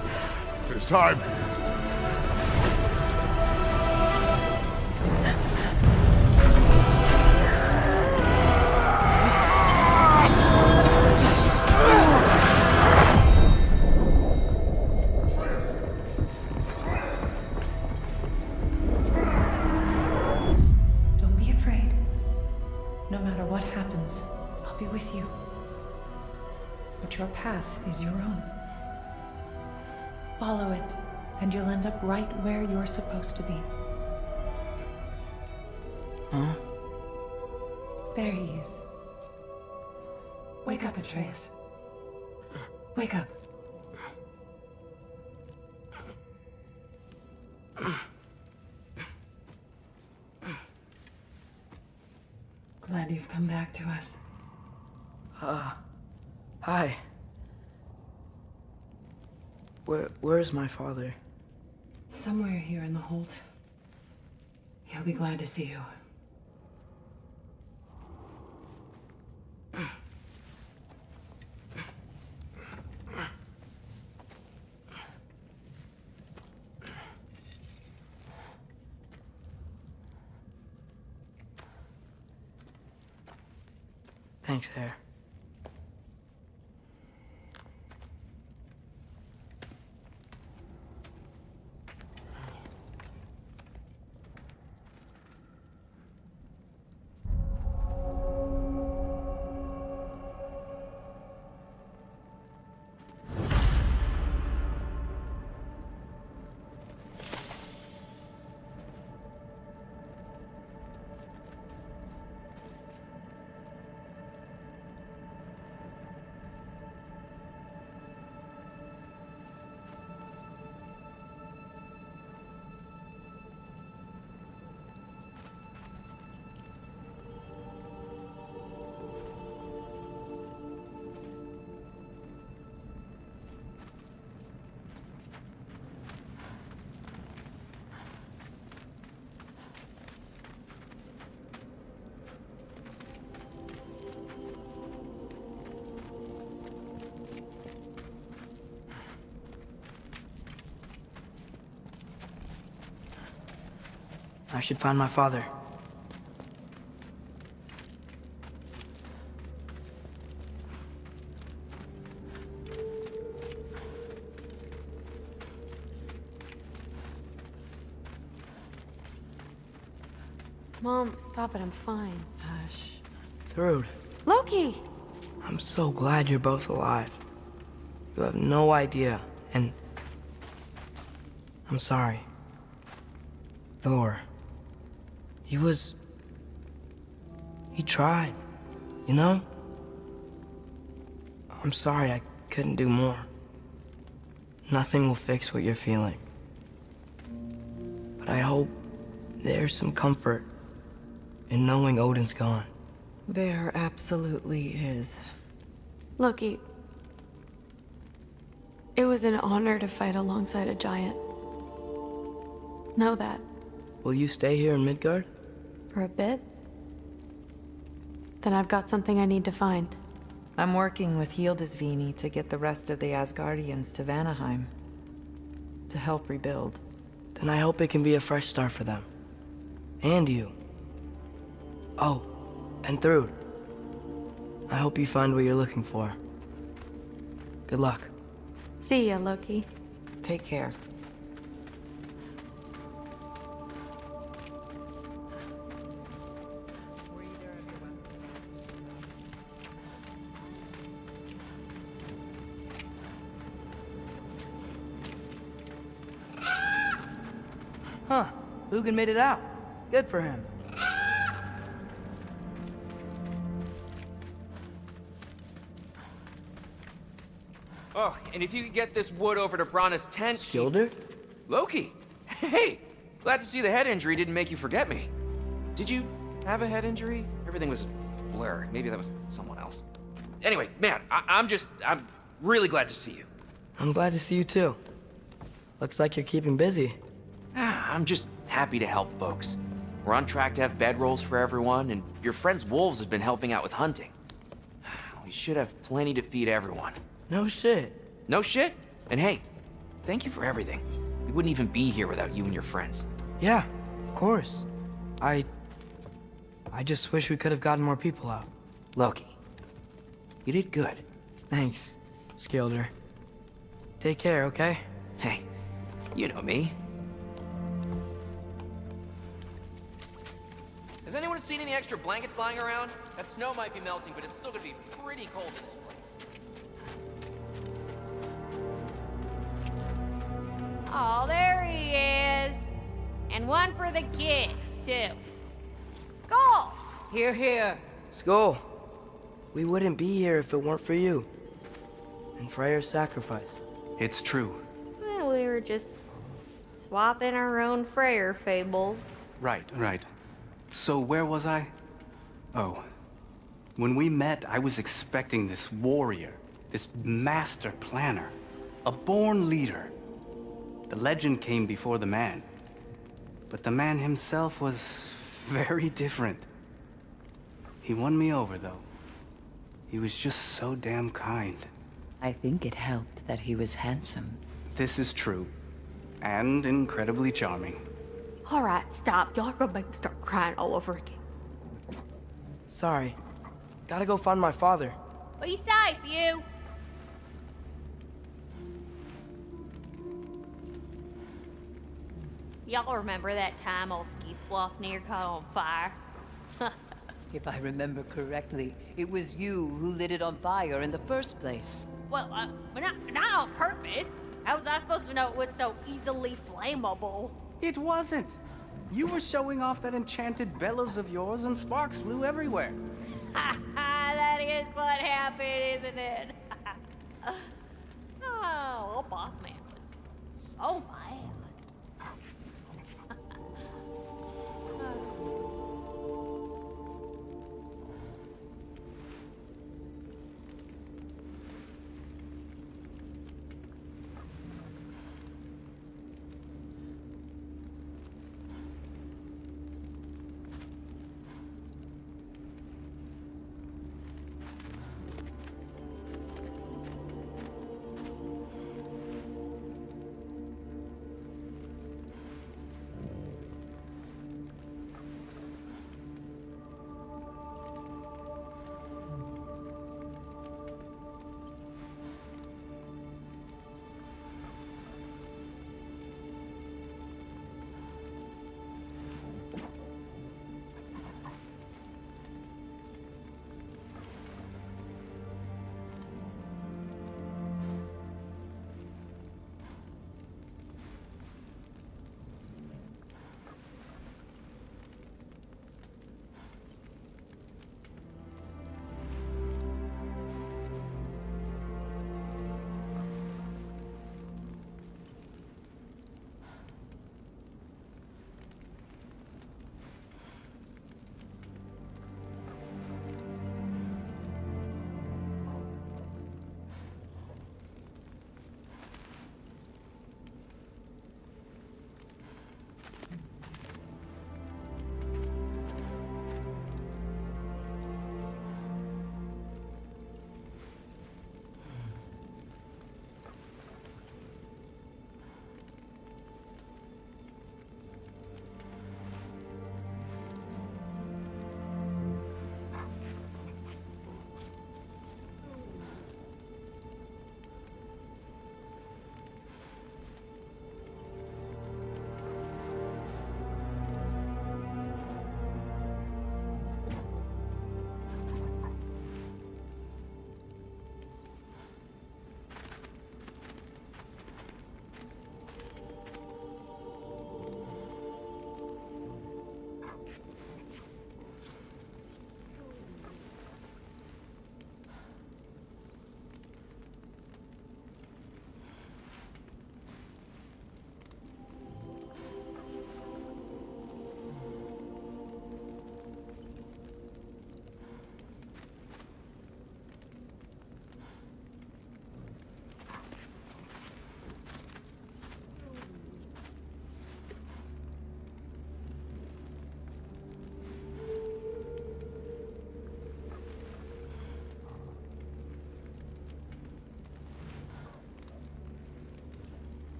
It's time. Don't be afraid. No matter what happens, I'll be with you. But your path is your own. Follow it, and you'll end up right where you're supposed to be. Huh? There he is. Wake up, Atreus. Wake up. Glad you've come back to us. Hi. Where's my father? Somewhere here in the Holt. He'll be glad to see you. Thanks, Hare. I should find my father. Mom, stop it, I'm fine. Hush. Thrud, Loki! I'm so glad you're both alive. You have no idea, and I'm sorry. Thor. He tried, you know? I'm sorry I couldn't do more. Nothing will fix what you're feeling. But I hope there's some comfort in knowing Odin's gone. There absolutely is. Loki, it was an honor to fight alongside a giant. Know that. Will you stay here in Midgard? For a bit? Then I've got something I need to find. I'm working with Hildisvini to get the rest of the Asgardians to Vanaheim. To help rebuild. Then I hope it can be a fresh start for them. And you. Oh, and Thrud. I hope you find what you're looking for. Good luck. See ya, Loki. Take care. Huh. Lugan made it out. Good for him. Oh, and if you could get this wood over to Brana's tent... Skilder? Loki! Hey! Glad to see the head injury didn't make you forget me. Did you have a head injury? Everything was a blur. Maybe that was someone else. Anyway, man, I'm really glad to see you. I'm glad to see you too. Looks like you're keeping busy. I'm just happy to help folks. We're on track to have bedrolls for everyone, and your friend's wolves have been helping out with hunting. We should have plenty to feed everyone. No shit. No shit? And hey, thank you for everything. We wouldn't even be here without you and your friends. Yeah, of course. I just wish we could have gotten more people out. Loki, you did good. Thanks, Skilder. Take care, okay? Hey, you know me. Has anyone seen any extra blankets lying around? That snow might be melting, but it's still gonna be pretty cold in this place. Oh, there he is. And one for the kid, too. Skull! Here, here. Skull. We wouldn't be here if it weren't for you. And Freyr's sacrifice. It's true. Well, we were just swapping our own Freyr fables. Right. So where was I? Oh. When we met, I was expecting this warrior, this master planner, a born leader. The legend came before the man. But the man himself was very different. He won me over, though. He was just so damn kind. I think it helped that he was handsome. This is true. And incredibly charming. All right, stop. Y'all are gonna make me start crying all over again. Sorry. Gotta go find my father. Be safe, you. Y'all remember that time old Skeethbloss near caught on fire? If I remember correctly, it was you who lit it on fire in the first place. Well, not on purpose. How was I supposed to know it was so easily flammable? It wasn't. You were showing off that enchanted bellows of yours and sparks flew everywhere. Ha ha, that is what happened, isn't it? Oh, old boss man was so mad.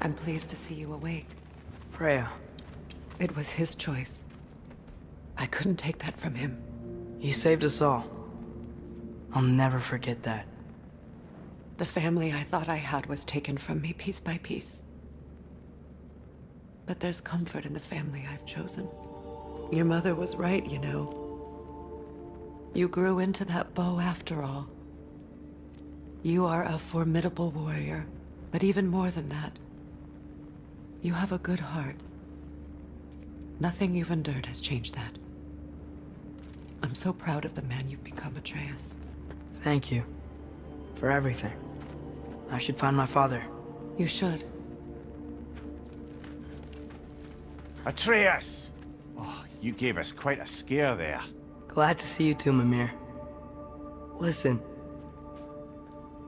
I'm pleased to see you awake. Freya. It was his choice. I couldn't take that from him. He saved us all. I'll never forget that. The family I thought I had was taken from me piece by piece. But there's comfort in the family I've chosen. Your mother was right, you know. You grew into that bow after all. You are a formidable warrior, but even more than that, you have a good heart. Nothing you've endured has changed that. I'm so proud of the man you've become, Atreus. Thank you. For everything. I should find my father. You should. Atreus! Oh, you gave us quite a scare there. Glad to see you too, Mimir. Listen.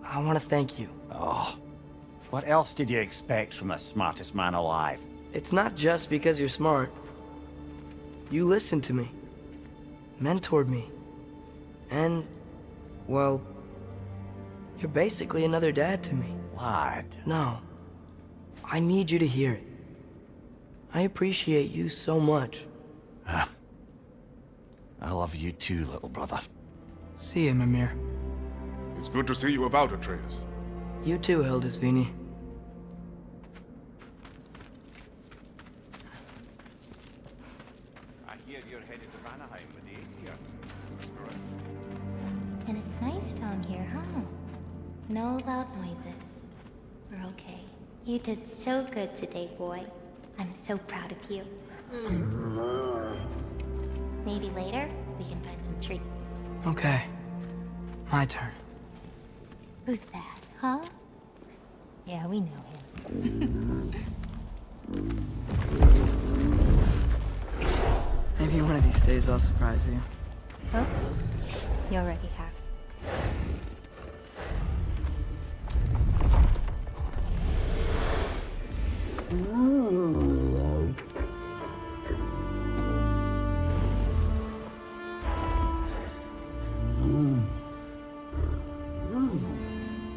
I want to thank you. Oh. What else did you expect from the smartest man alive? It's not just because you're smart. You listened to me. Mentored me. And, well, you're basically another dad to me. Lad. No. I need you to hear it. I appreciate you so much. I love you too, little brother. See you, Mimir. It's good to see you about, Atreus. You too, Hildisvini. I hear you're headed to Vanaheim with the Aesir. And it's nice down here, huh? No loud noises. We're okay. You did so good today, boy. I'm so proud of you. Maybe later, we can find some treats. Okay. My turn. Who's that, huh? Yeah, we know him. Maybe one of these days I'll surprise you. Oh, you already have.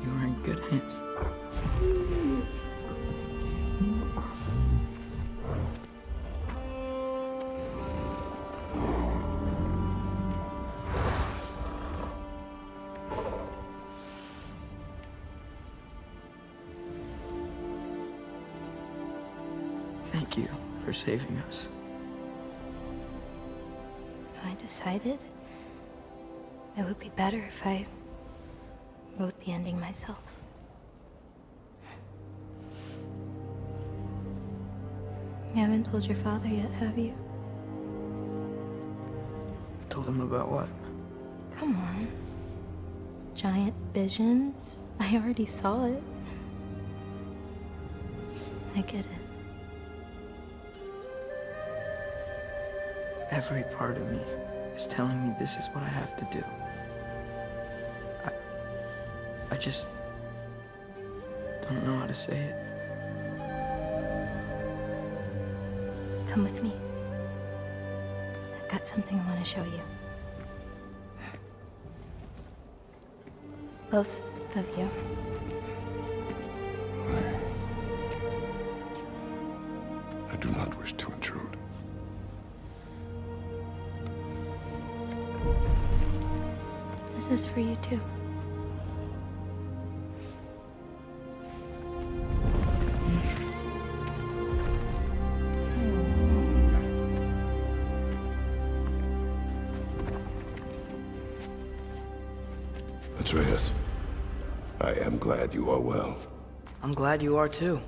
You are in good hands. Thank you for saving us. I decided it would be better if I wrote the ending myself. You haven't told your father yet, have you? Told him about what? Come on. Giant visions? I already saw it. I get it. Every part of me is telling me this is what I have to do. I just don't know how to say it. Come with me. I've got something I want to show you. Both of you. I do not wish to intrude. This is for you too. Atreus, I am glad you are well. I'm glad you are too.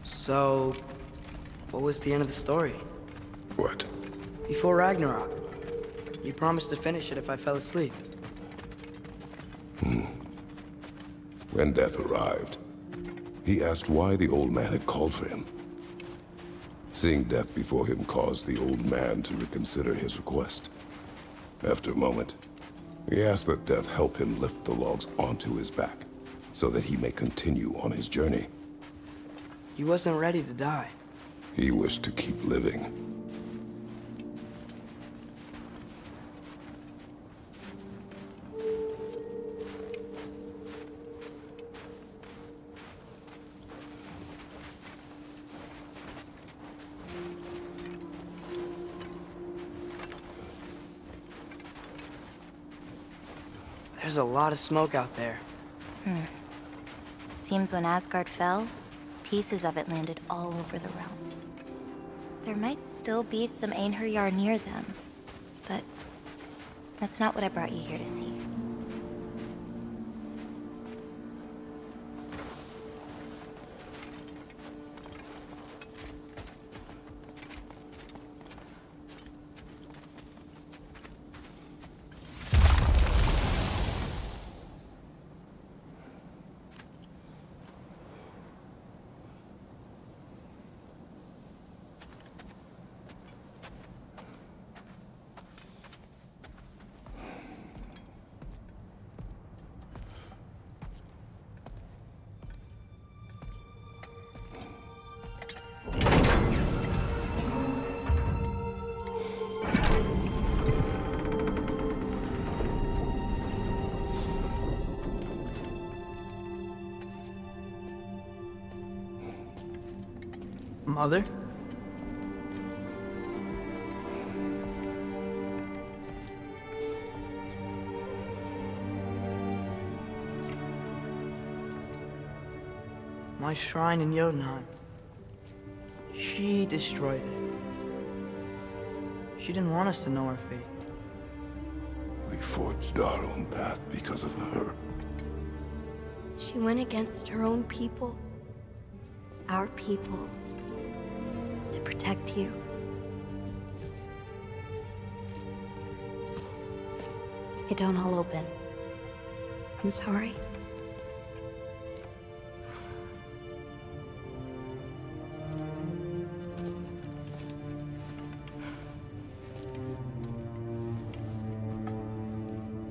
So, what was the end of the story? What? Before Ragnarok. You promised to finish it if I fell asleep. When death arrived, he asked why the old man had called for him. Seeing death before him caused the old man to reconsider his request. After a moment, he asked that death help him lift the logs onto his back, so that he may continue on his journey. He wasn't ready to die. He wished to keep living. There's a lot of smoke out there. Seems when Asgard fell, pieces of it landed all over the realms. There might still be some Einherjar near them, but that's not what I brought you here to see. Mother? My shrine in Jotunheim. She destroyed it. She didn't want us to know our fate. We forged our own path because of her. She went against her own people. Our people. To protect you. It don't all open. I'm sorry.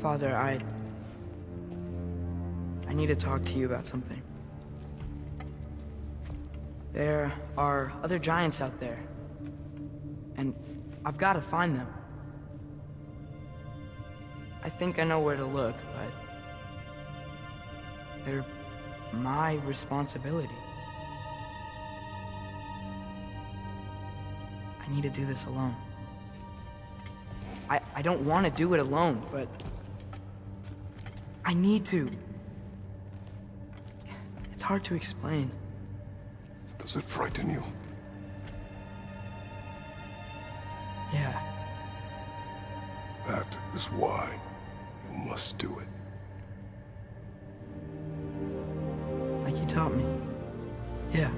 Father, I need to talk to you about something. There are other giants out there, and I've got to find them. I think I know where to look, but they're my responsibility. I need to do this alone. I don't want to do it alone, but I need to. It's hard to explain. Does it frighten you? Yeah. That is why you must do it. Like you taught me. Yeah.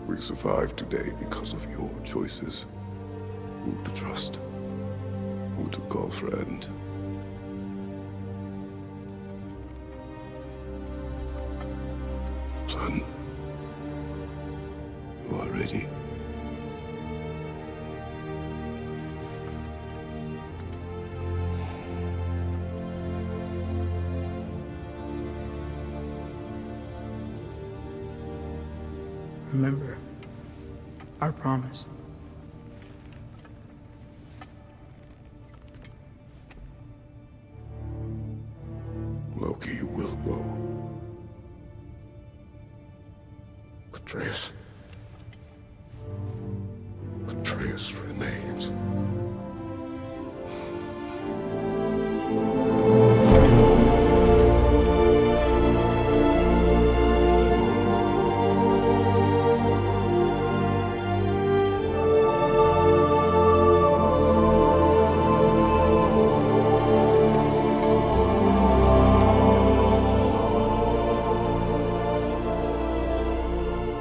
We survived today because of your choices. Who to trust. Who to call friend. Son. You are ready. Remember our promise. Loki, you will go. Atreus. Atreus remains.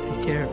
Take care,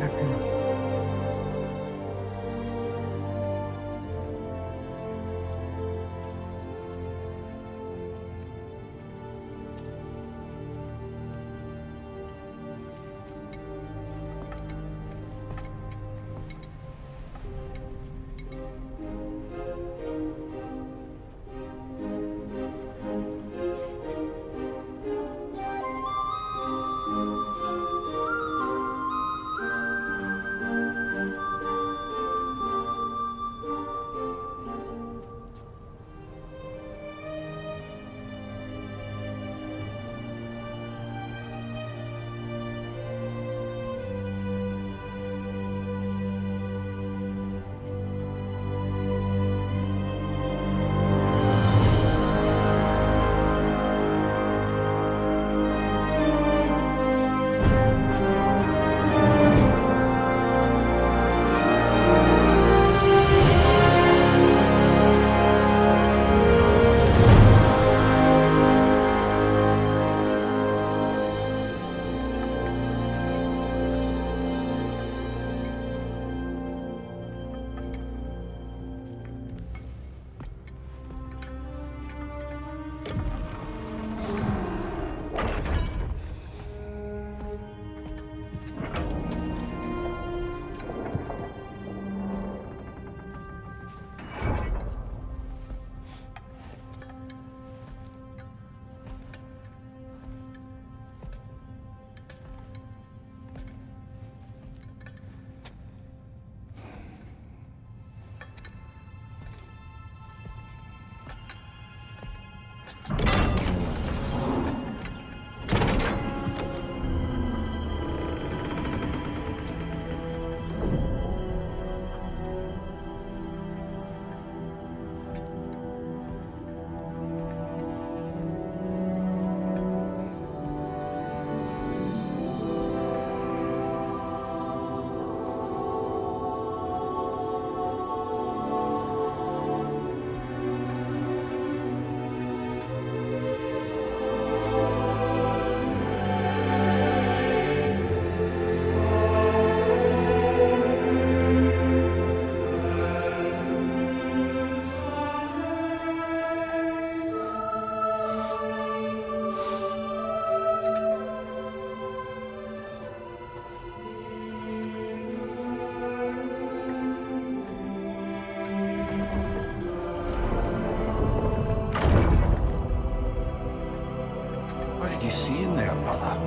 you seeing there, brother?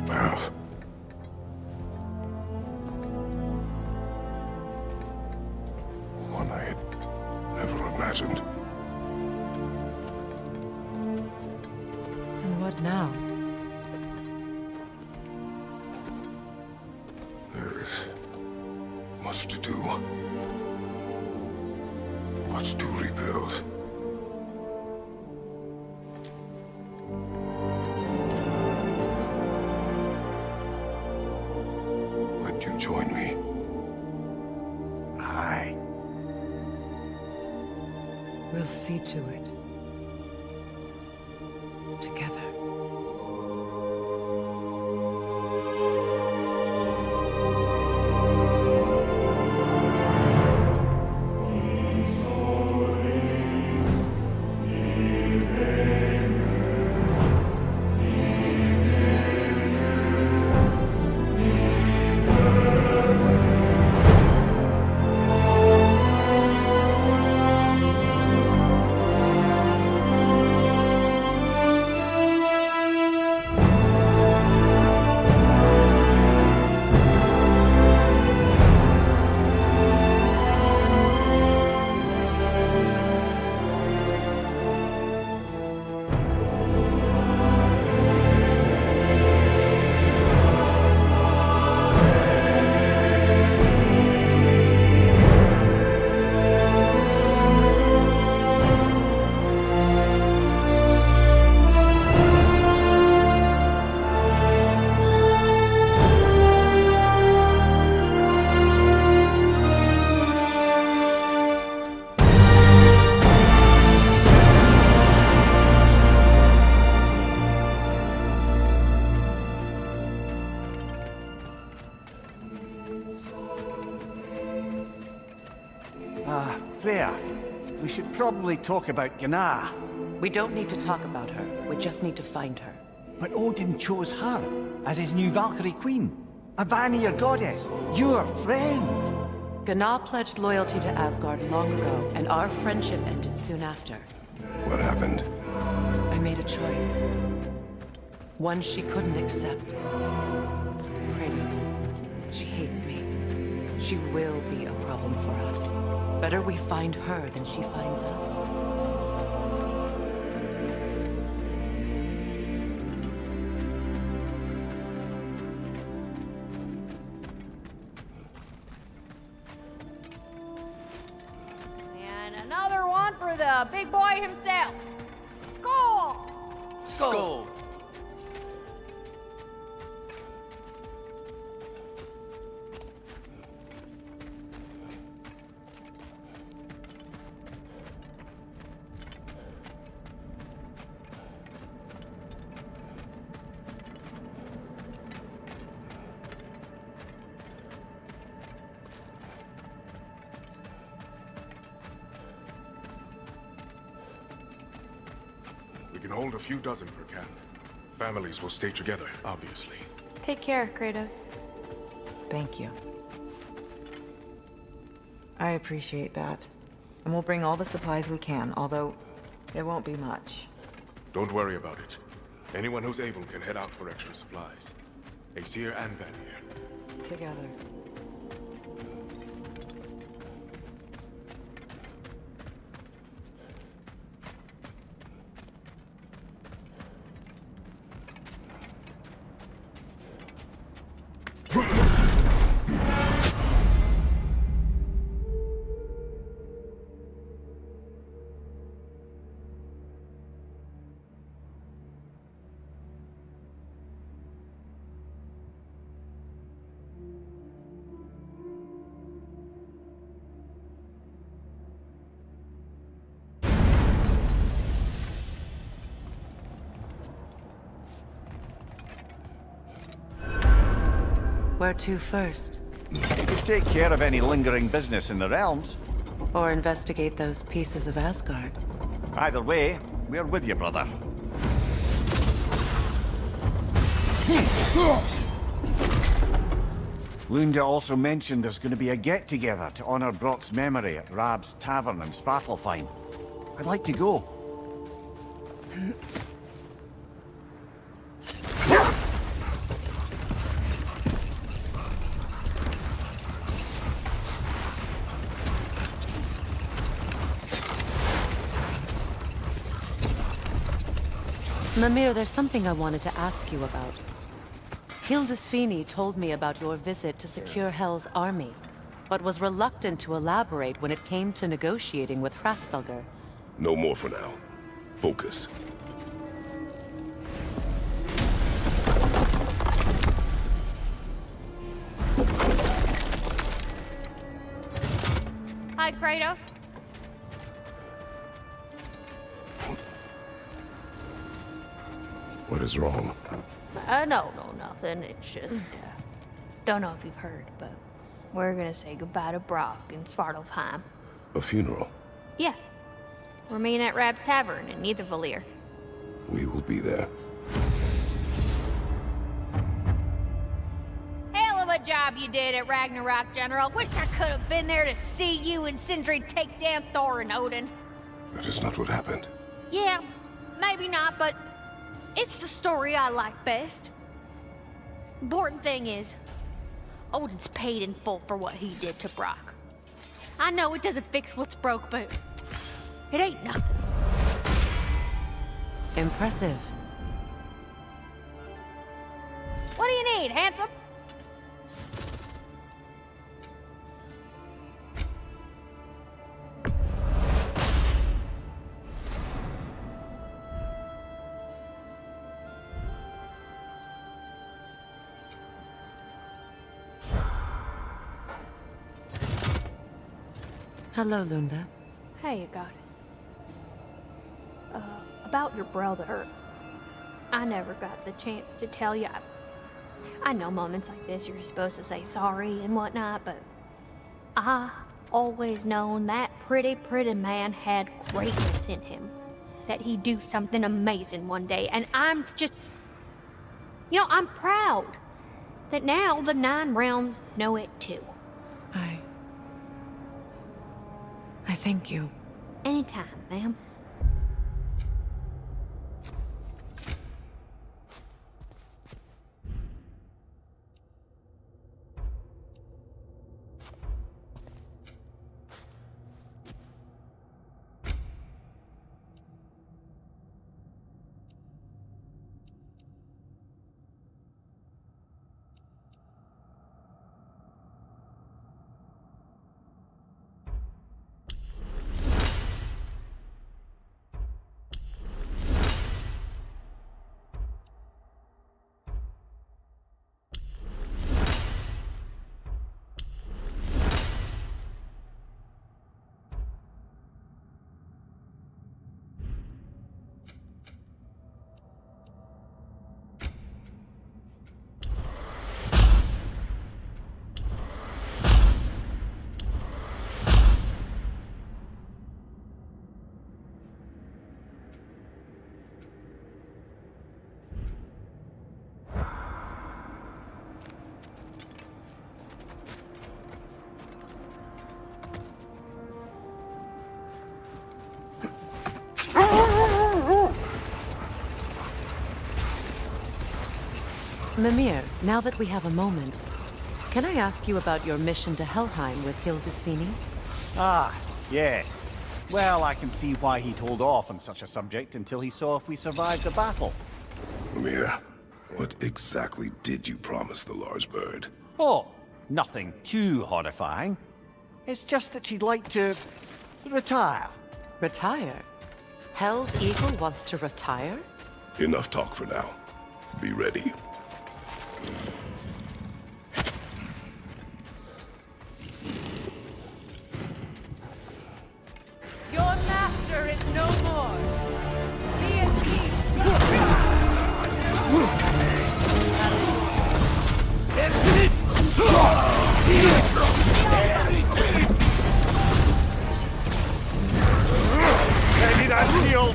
Well, one I had never imagined. And what now? There is much to do. Much to rebuild. Would you join me? Aye. We'll see to it. Together. Freya, we should probably talk about Gná. We don't need to talk about her. We just need to find her. But Odin chose her as his new Valkyrie queen. A Vanir goddess, your friend. Gná pledged loyalty to Asgard long ago, and our friendship ended soon after. What happened? I made a choice. One she couldn't accept. Kratos. She hates me. She will be a problem for us. Better we find her than she finds us. And another one for the big boy himself. Skull! Skull. We can hold a few dozen per camp. Families will stay together, obviously. Take care, Kratos. Thank you. I appreciate that. And we'll bring all the supplies we can, although it won't be much. Don't worry about it. Anyone who's able can head out for extra supplies. Aesir and Vanir. Together. Where to first? You could take care of any lingering business in the realms. Or investigate those pieces of Asgard. Either way, we're with you, brother. Lunda also mentioned there's going to be a get-together to honor Brock's memory at Rab's Tavern in Svartalfheim. I'd like to go. Mimir, there's something I wanted to ask you about. Hildisvini told me about your visit to secure Hell's army, but was reluctant to elaborate when it came to negotiating with Hrasvelgr. No more for now. Focus. Hi, Kratos. What is wrong? No, nothing. It's just, don't know if you've heard, but we're gonna say goodbye to Brock in Svartalfheim. A funeral. Yeah. We're meeting at Rab's Tavern in Niedervalir. We will be there. Hell of a job you did at Ragnarok, General. Wish I could have been there to see you and Sindri take down Thor and Odin. That is not what happened. Yeah, maybe not, but it's the story I like best. Important thing is, Odin's paid in full for what he did to Brock. I know it doesn't fix what's broke, but it ain't nothing. Impressive. What do you need, handsome? Hello, Lunda. Hey, goddess. About your brother. I never got the chance to tell you. I know moments like this you're supposed to say sorry and whatnot, but I always known that pretty man had greatness in him. That he'd do something amazing one day, and I'm just... You know, I'm proud that now the Nine Realms know it too. I thank you. Anytime, ma'am. Mimir, now that we have a moment, can I ask you about your mission to Helheim with Hildisvini? Ah, yes. Well, I can see why he'd hold off on such a subject until he saw if we survived the battle. Mimir, what exactly did you promise the large bird? Oh, nothing too horrifying. It's just that she'd like to... retire. Retire? Hell's Eagle wants to retire? Enough talk for now. Be ready. Your master is no more. Be at peace. Heavy that shield!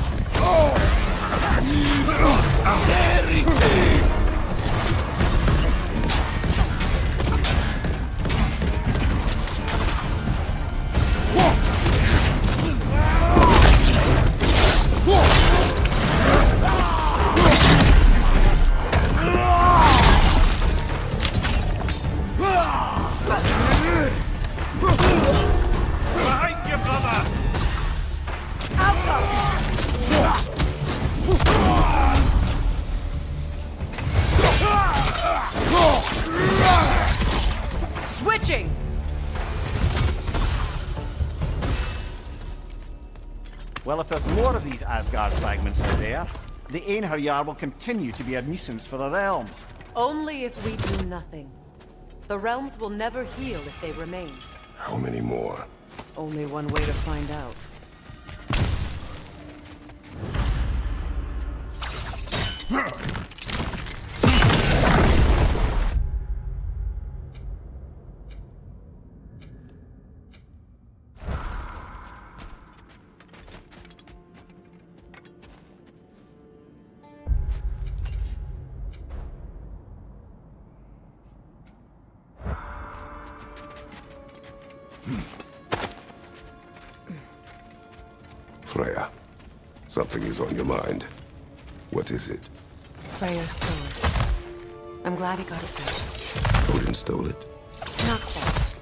Well, if there's more of these Asgard fragments out there, the Einherjar will continue to be a nuisance for the realms. Only if we do nothing. The realms will never heal if they remain. How many more? Only one way to find out. Freya, something is on your mind. What is it? Freya's sword. I'm glad he got it back. Odin stole it? Not quite.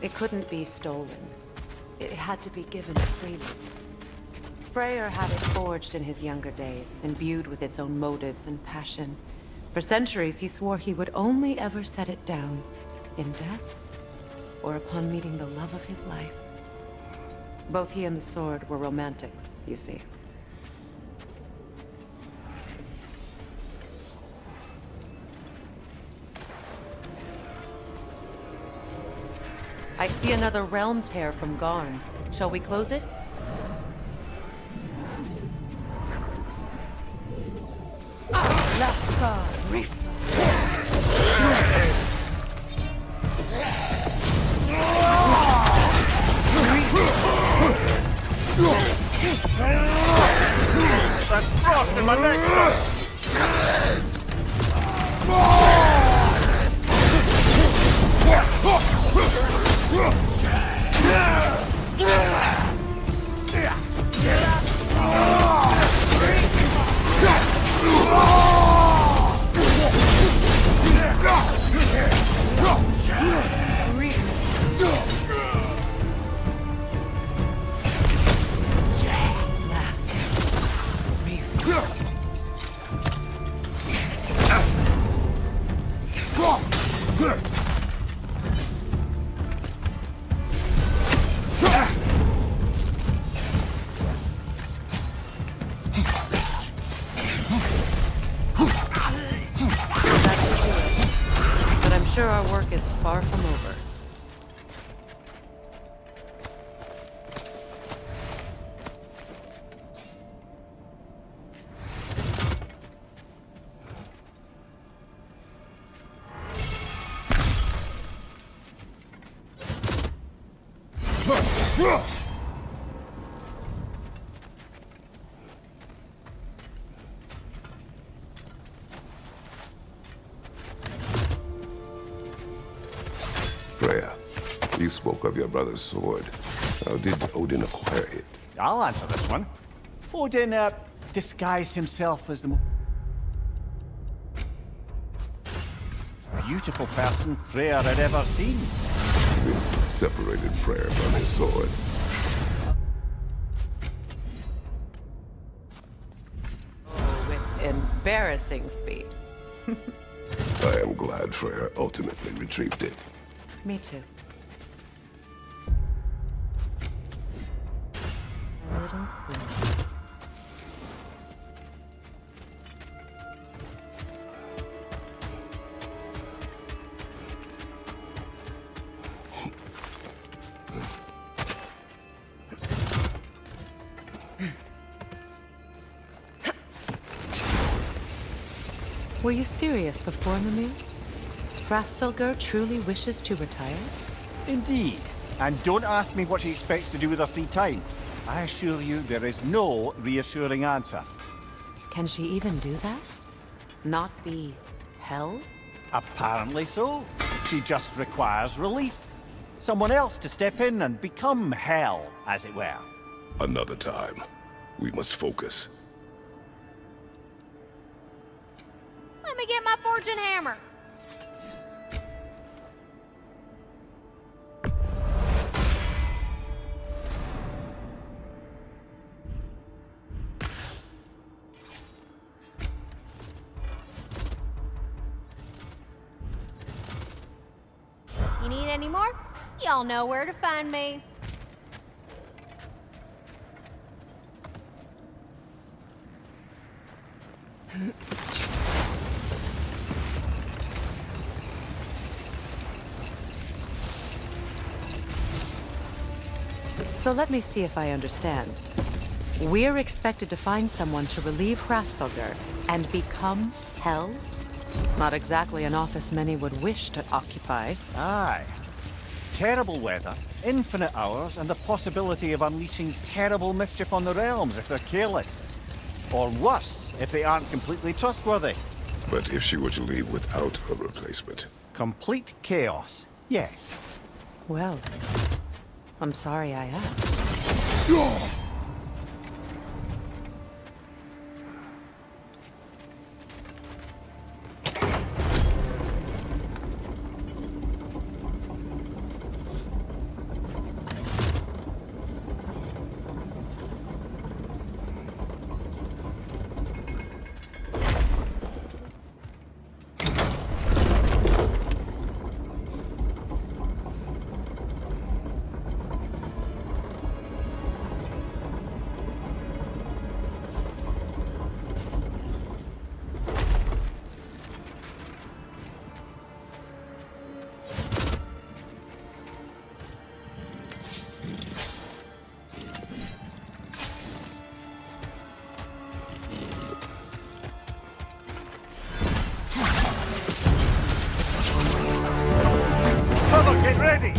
It couldn't be stolen. It had to be given freely. Freyr had it forged in his younger days, imbued with its own motives and passion. For centuries, he swore he would only ever set it down in death or upon meeting the love of his life. Both he and the sword were romantics, you see. I see another realm tear from Garn. Shall we close it? That's frost in my neck! But I'm sure our work is far from over. Freya, you spoke of your brother's sword. How did Odin acquire it? I'll answer this one. Odin, disguised himself as the most beautiful person Freyr had ever seen. This separated Freyr from his sword. Oh, with embarrassing speed. I am glad Freyr ultimately retrieved it. Me too. Were you serious before, Mimir? Grasfelger truly wishes to retire? Indeed. And don't ask me what she expects to do with her free time. I assure you there is no reassuring answer. Can she even do that? Not be hell? Apparently so. She just requires relief. Someone else to step in and become hell, as it were. Another time. We must focus. Let me get my fortune hammer. You need any more? Y'all know where to find me. So let me see if I understand. We're expected to find someone to relieve Hrasfelder and become Hell? Not exactly an office many would wish to occupy. Aye. Terrible weather, infinite hours, and the possibility of unleashing terrible mischief on the realms if they're careless. Or worse, if they aren't completely trustworthy. But if she were to leave without a replacement? Complete chaos, yes. Well, I'm sorry I asked. Get ready!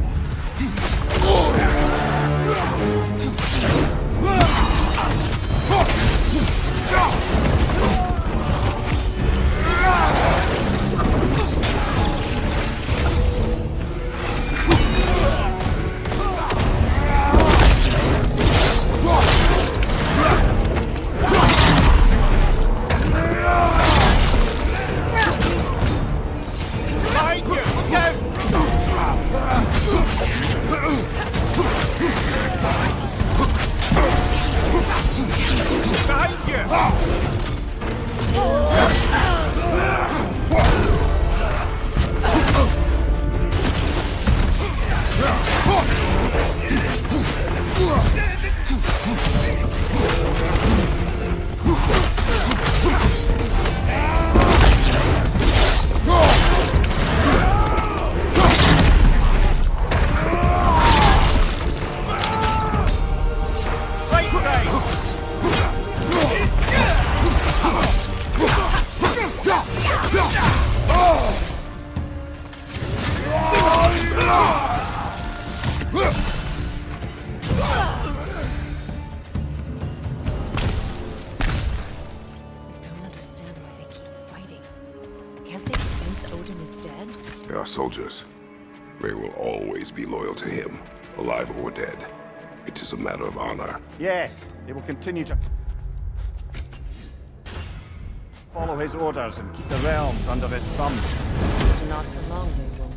They are soldiers. They will always be loyal to him, alive or dead. It is a matter of honor. Yes, they will continue to follow his orders and keep the realms under his thumb. Not for long, they won't.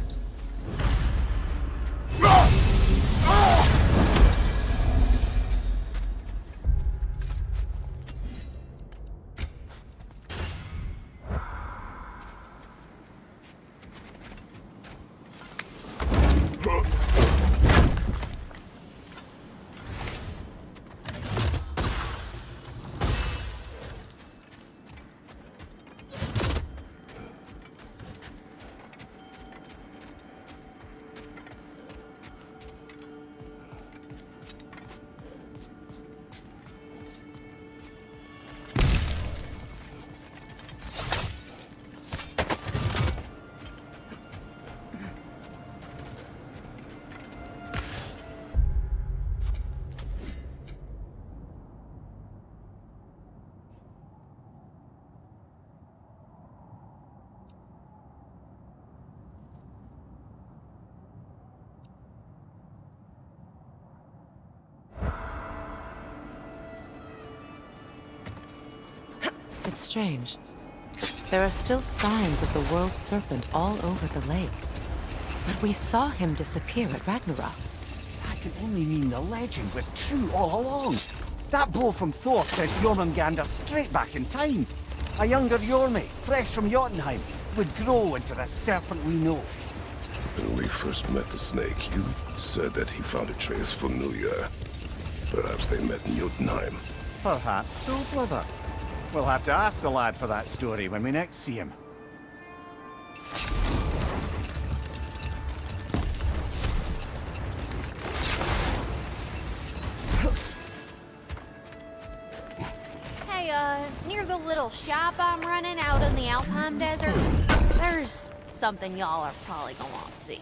It's strange. There are still signs of the World Serpent all over the lake. But we saw him disappear at Ragnarok. That could only mean the legend was true all along. That blow from Thor sent Jormungandr straight back in time. A younger Jormi, fresh from Jotunheim, would grow into the serpent we know. When we first met the snake, you said that he found Atreus familiar. Perhaps they met in Jotunheim. Perhaps so, brother. We'll have to ask the lad for that story when we next see him. Hey, near the little shop I'm running out in the Alpine Desert, there's something y'all are probably gonna want to see.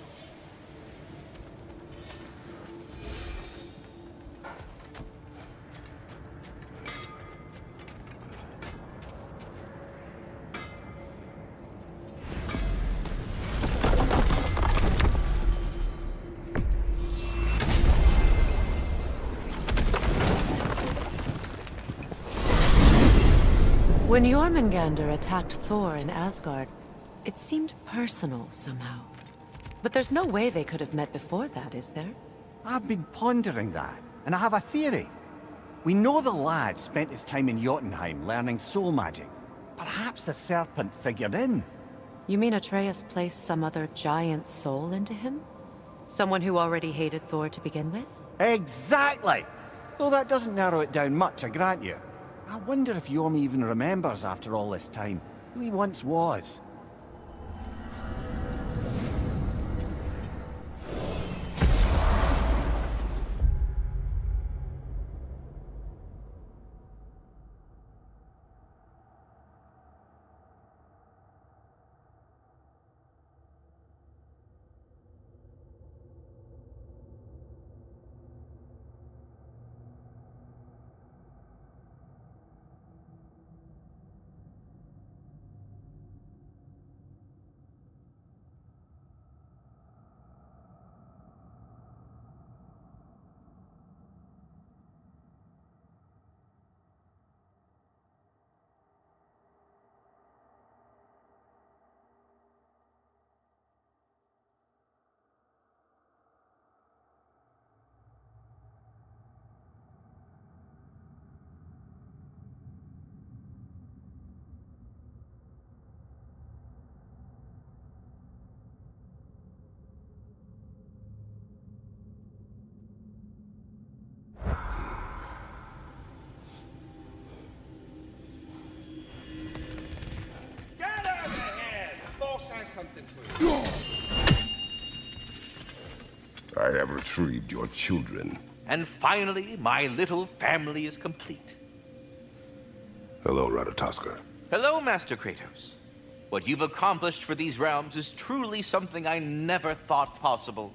When Jormungandr attacked Thor in Asgard, it seemed personal somehow. But there's no way they could have met before that, is there? I've been pondering that, and I have a theory. We know the lad spent his time in Jotunheim learning soul magic. Perhaps the serpent figured in. You mean Atreus placed some other giant soul into him? Someone who already hated Thor to begin with? Exactly! Though that doesn't narrow it down much, I grant you. I wonder if Yorm even remembers after all this time who he once was. I have retrieved your children. And finally, my little family is complete. Hello, Ratatoskr. Hello, Master Kratos. What you've accomplished for these realms is truly something I never thought possible.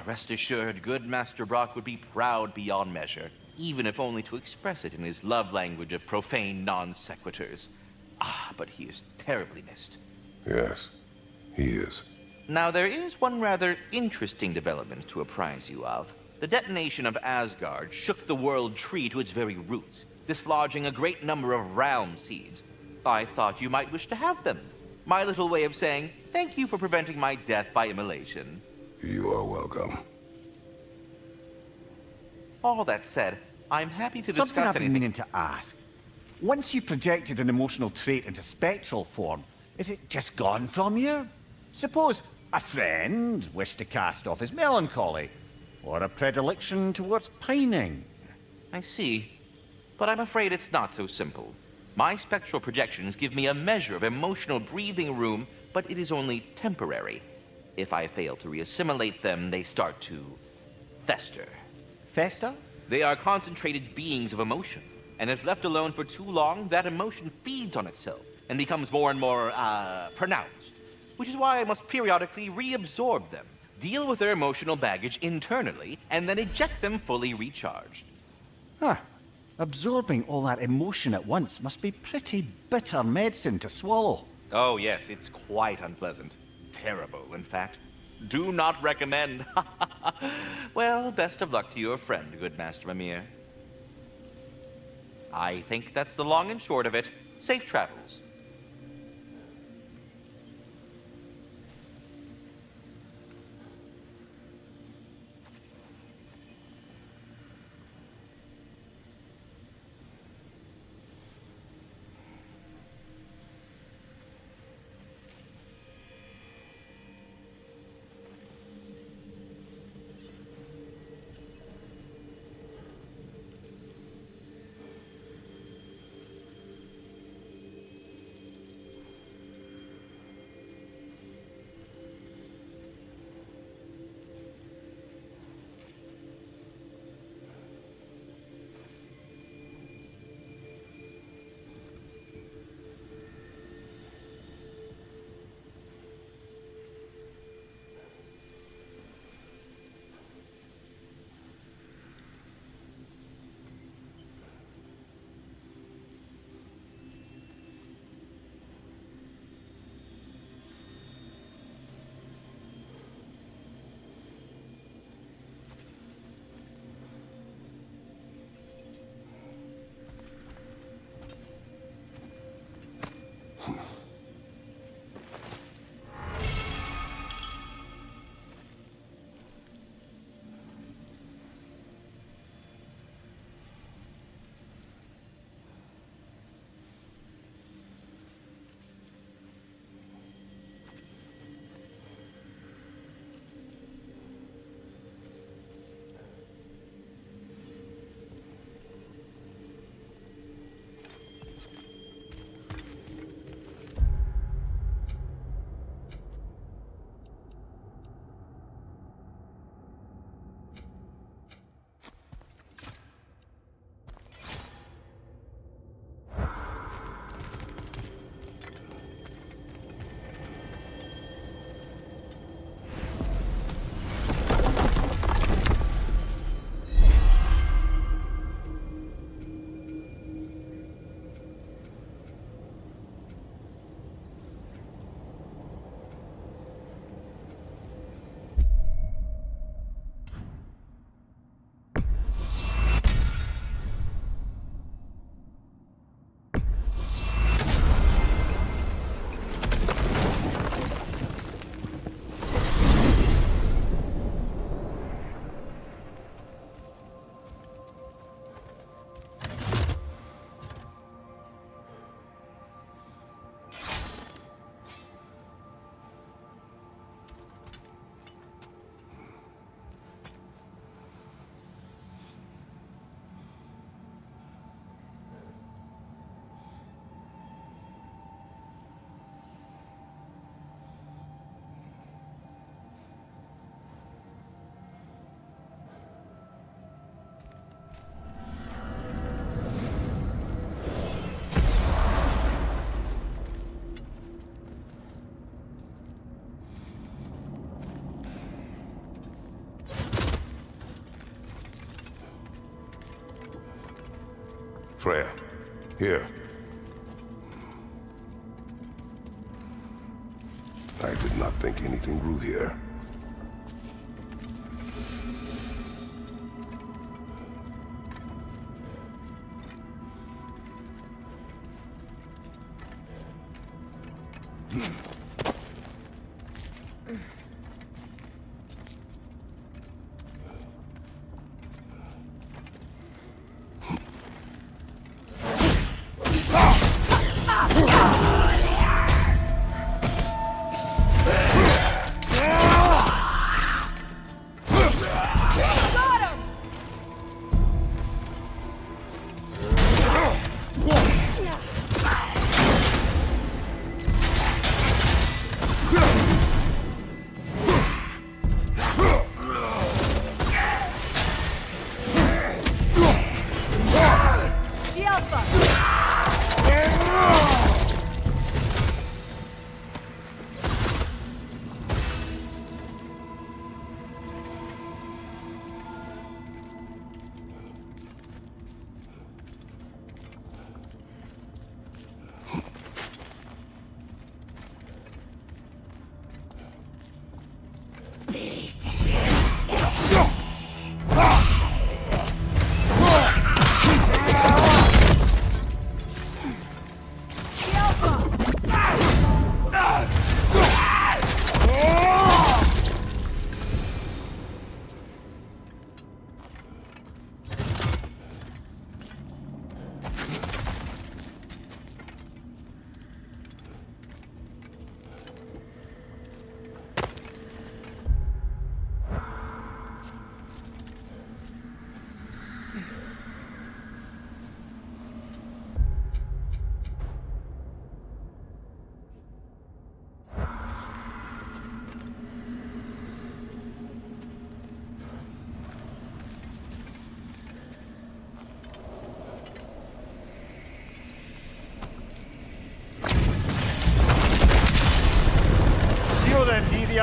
Rest assured, good Master Brock would be proud beyond measure, even if only to express it in his love language of profane non-sequiturs. But he is terribly missed. Yes, he is. Now, there is one rather interesting development to apprise you of. The detonation of Asgard shook the world tree to its very roots, dislodging a great number of realm seeds. I thought you might wish to have them. My little way of saying, thank you for preventing my death by immolation. You are welcome. All that said, I'm happy to discuss Something I've been anything. meaning to ask. Once you projected an emotional trait into spectral form, is it just gone from you? Suppose a friend wished to cast off his melancholy, or a predilection towards pining. I see. But I'm afraid it's not so simple. My spectral projections give me a measure of emotional breathing room, but it is only temporary. If I fail to reassimilate them, they start to fester. Fester? They are concentrated beings of emotion, and if left alone for too long, that emotion feeds on itself and becomes more and more, pronounced. Which is why I must periodically reabsorb them, deal with their emotional baggage internally, and then eject them fully recharged. Huh. Absorbing all that emotion at once must be pretty bitter medicine to swallow. Oh yes, it's quite unpleasant. Terrible, in fact. Do not recommend. Well, best of luck to your friend, good Master Mimir. I think that's the long and short of it. Safe travels. Freya, here. I did not think anything grew here.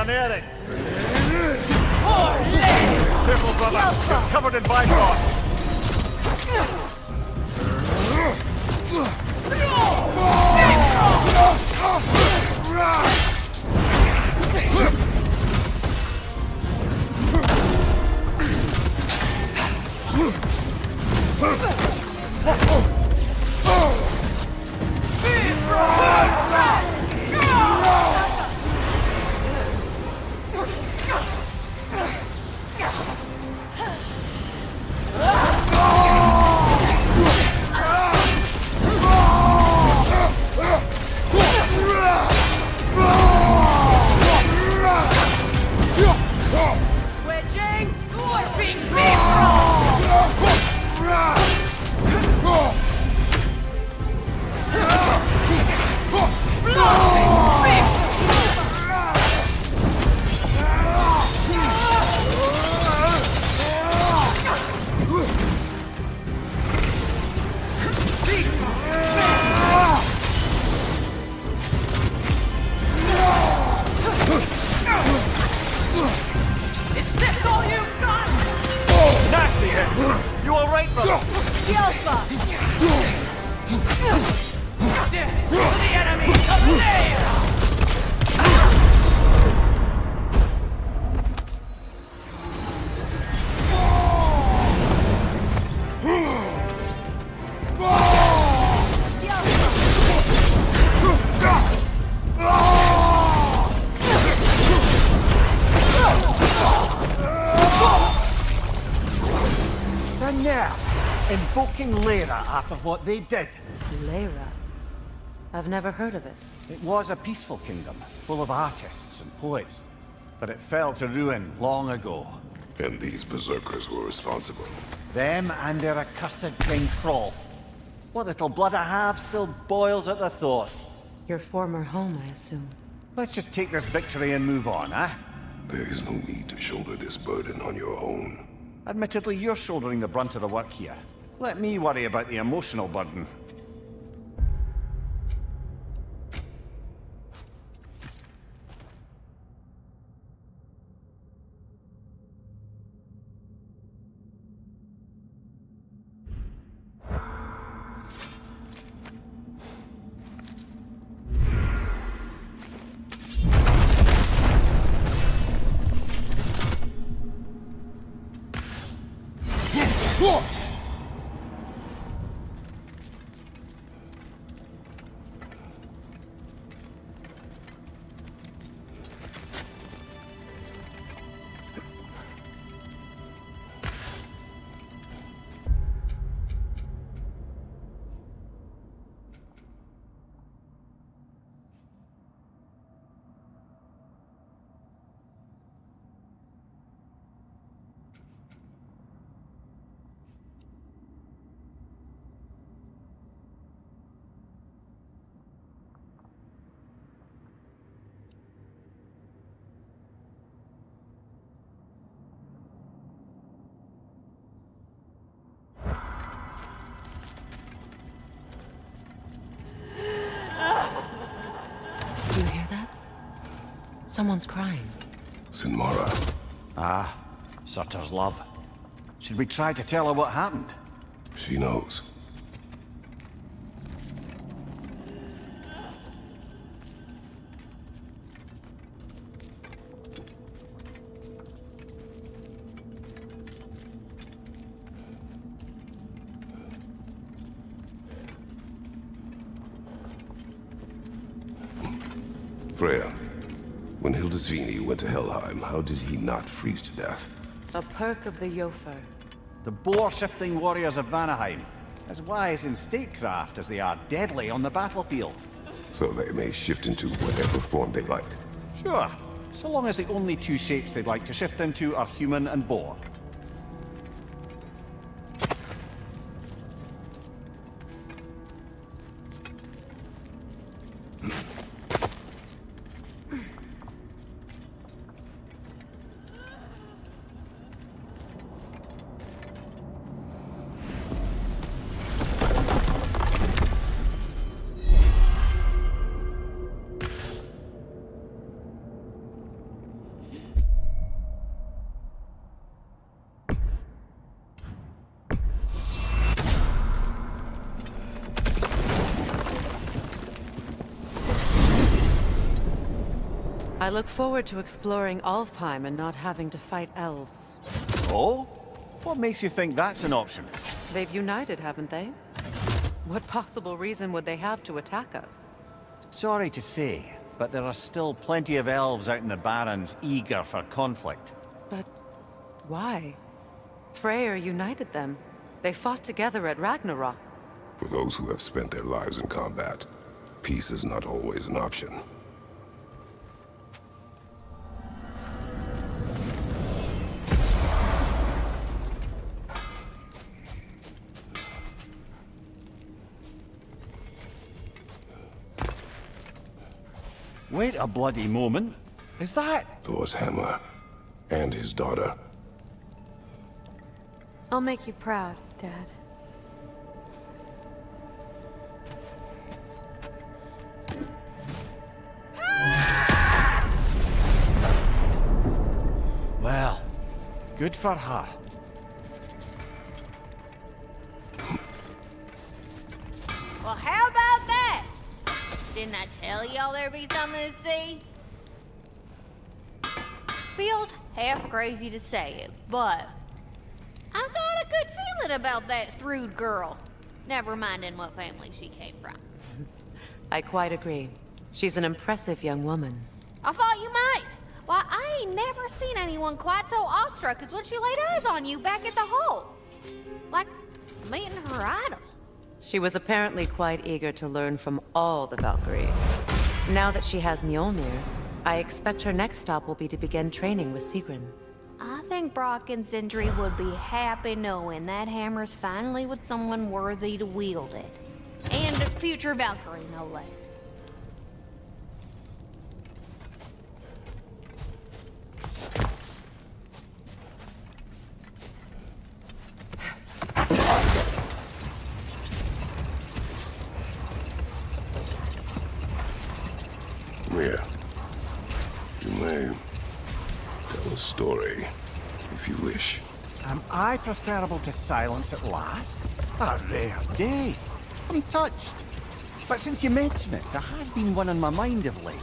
Erik! Careful, brother! You're covered in bifrost! Invoking Lyra after what they did. Lyra? I've never heard of it. It was a peaceful kingdom, full of artists and poets. But it fell to ruin long ago. And these berserkers were responsible. Them and their accursed King Thrall. What little blood I have still boils at the thought. Your former home, I assume. Let's just take this victory and move on, eh? There is no need to shoulder this burden on your own. Admittedly, you're shouldering the brunt of the work here. Let me worry about the emotional burden. Do you hear that? Someone's crying. Sinmara. Ah, Surtur's love. Should we try to tell her what happened? She knows. Freya, when Hildisvini went to Helheim, how did he not freeze to death? A perk of the Jofer. The boar-shifting warriors of Vanaheim, as wise in statecraft as they are deadly on the battlefield. So they may shift into whatever form they like. Sure, so long as the only two shapes they'd like to shift into are human and boar. I look forward to exploring Alfheim and not having to fight elves. Oh? What makes you think that's an option? They've united, haven't they? What possible reason would they have to attack us? Sorry to say, but there are still plenty of elves out in the Barrens eager for conflict. But why? Freyr united them. They fought together at Ragnarok. For those who have spent their lives in combat, peace is not always an option. Wait a bloody moment. Is that Thor's hammer and his daughter? I'll make you proud, Dad. Well, good for her. Well, how about that? Didn't I tell y'all there'd be something to see? Feels half crazy to say it, but I got a good feeling about that Thrud girl. Never minding what family she came from. I quite agree. She's an impressive young woman. I thought you might. Why, I ain't never seen anyone quite so awestruck as when she laid eyes on you back at the hole. Like meeting her idol. She was apparently quite eager to learn from all the Valkyries. Now that she has Mjolnir, I expect her next stop will be to begin training with Sigrun. I think Brock and Sindri would be happy knowing that hammer's finally with someone worthy to wield it. And a future Valkyrie, no less. Yeah. You may tell a story, if you wish. Am I preferable to silence at last? A rare day. I'm touched. But since you mention it, there has been one on my mind of late.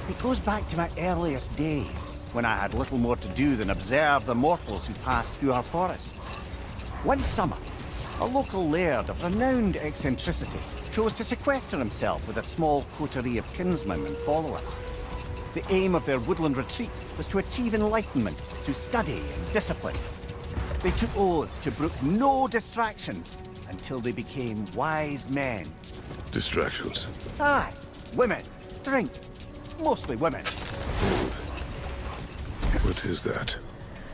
It goes back to my earliest days, when I had little more to do than observe the mortals who passed through our forest. One summer, a local laird of renowned eccentricity chose to sequester himself with a small coterie of kinsmen and followers. The aim of their woodland retreat was to achieve enlightenment through study and discipline. They took oaths to brook no distractions until they became wise men. Distractions. Aye, women, drink, mostly women. What is that?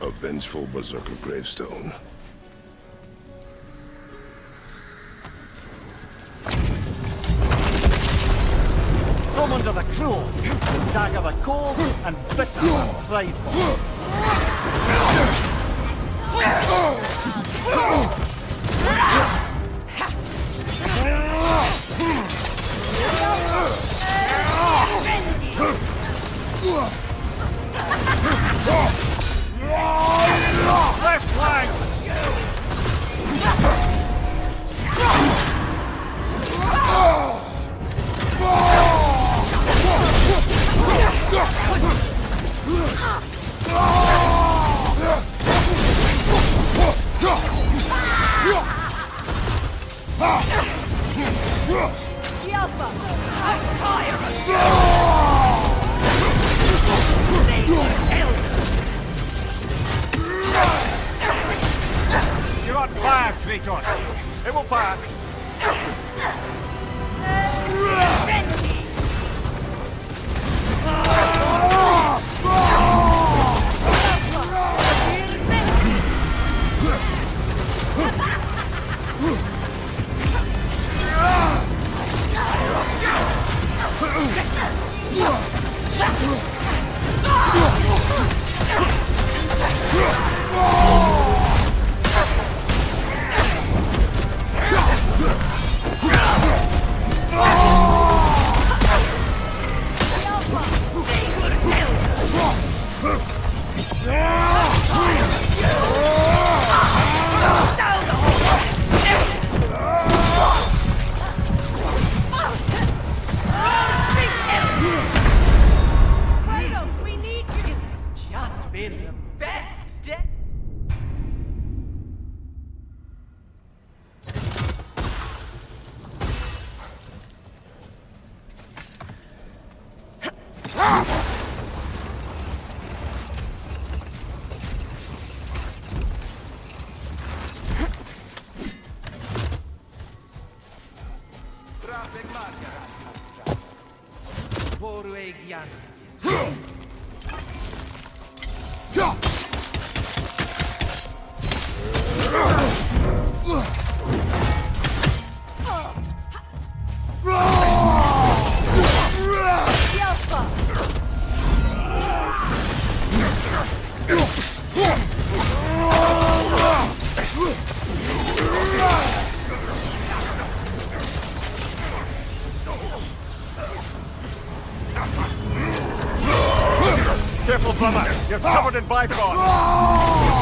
A vengeful berserker gravestone. Come under the cruel, the dagger the cold, and bitter and prideful. Left flank! You're on fire, Kratos. It will pass. Careful, brother. You're covered in Bifrost.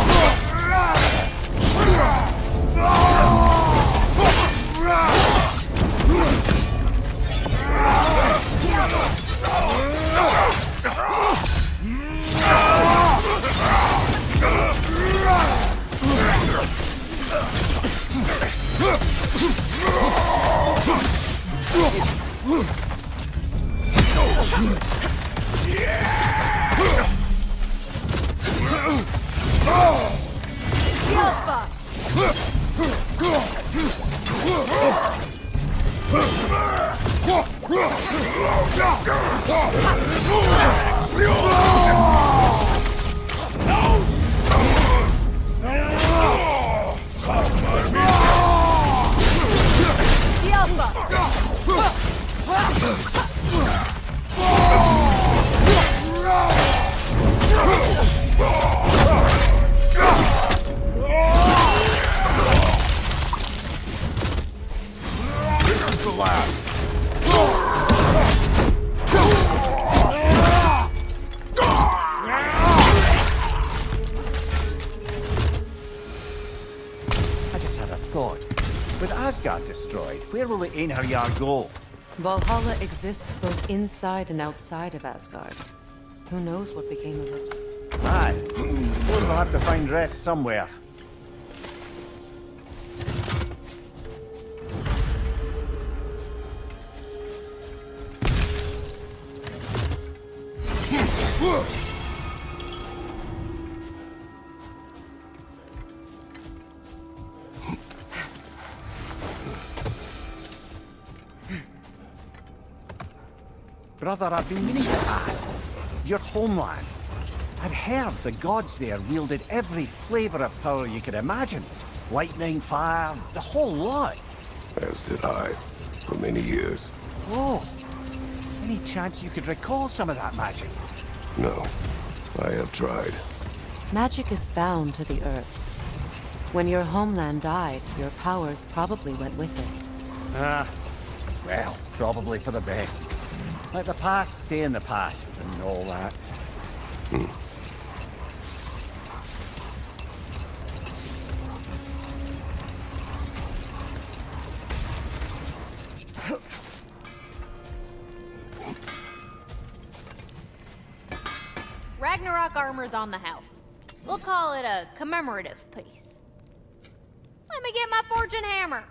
Destroyed. Where will the Einherjar go? Valhalla exists both inside and outside of Asgard. Who knows what became of it? Aye. We'll have to find rest somewhere. Brother, I've been meaning to ask. Your homeland. I'd heard the gods there wielded every flavor of power you could imagine. Lightning, fire, the whole lot. As did I, for many years. Oh, any chance you could recall some of that magic? No, I have tried. Magic is bound to the earth. When your homeland died, your powers probably went with it. Well, probably for the best. Let the past stay in the past and all that. Ragnarok armor's on the house. We'll call it a commemorative piece. Let me get my fortune hammer.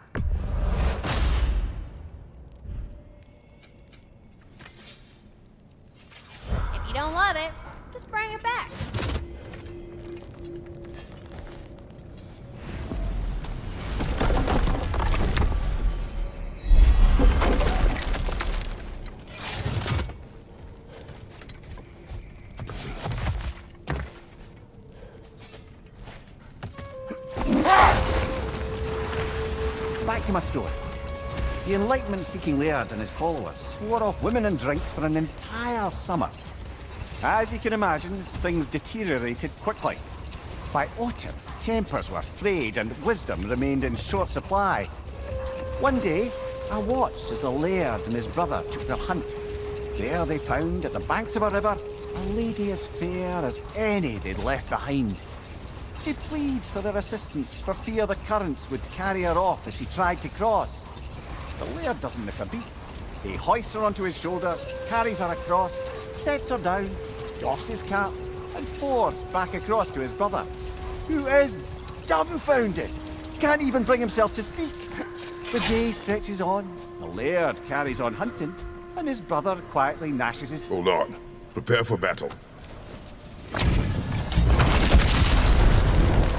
If you don't love it, just bring it back. Back to my story. The Enlightenment-seeking Laird and his followers swore off women and drink for an entire summer. As you can imagine, things deteriorated quickly. By autumn, tempers were frayed and wisdom remained in short supply. One day, I watched as the Laird and his brother took their hunt. There they found, at the banks of a river, a lady as fair as any they'd left behind. She pleads for their assistance for fear the currents would carry her off if she tried to cross. The Laird doesn't miss a beat. He hoists her onto his shoulders, carries her across, sets her down, doffs his cap, and fords back across to his brother, who is dumbfounded, can't even bring himself to speak. The day stretches on, the Laird carries on hunting, and his brother quietly gnashes his... Hold on. Prepare for battle.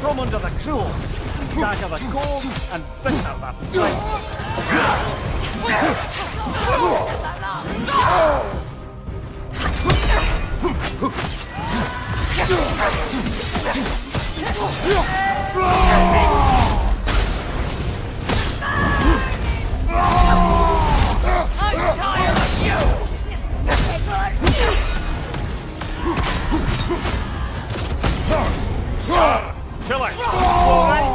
From under the cruel, dagger the gold, and bitter the blade. I'm tired of you! Kill it! All right.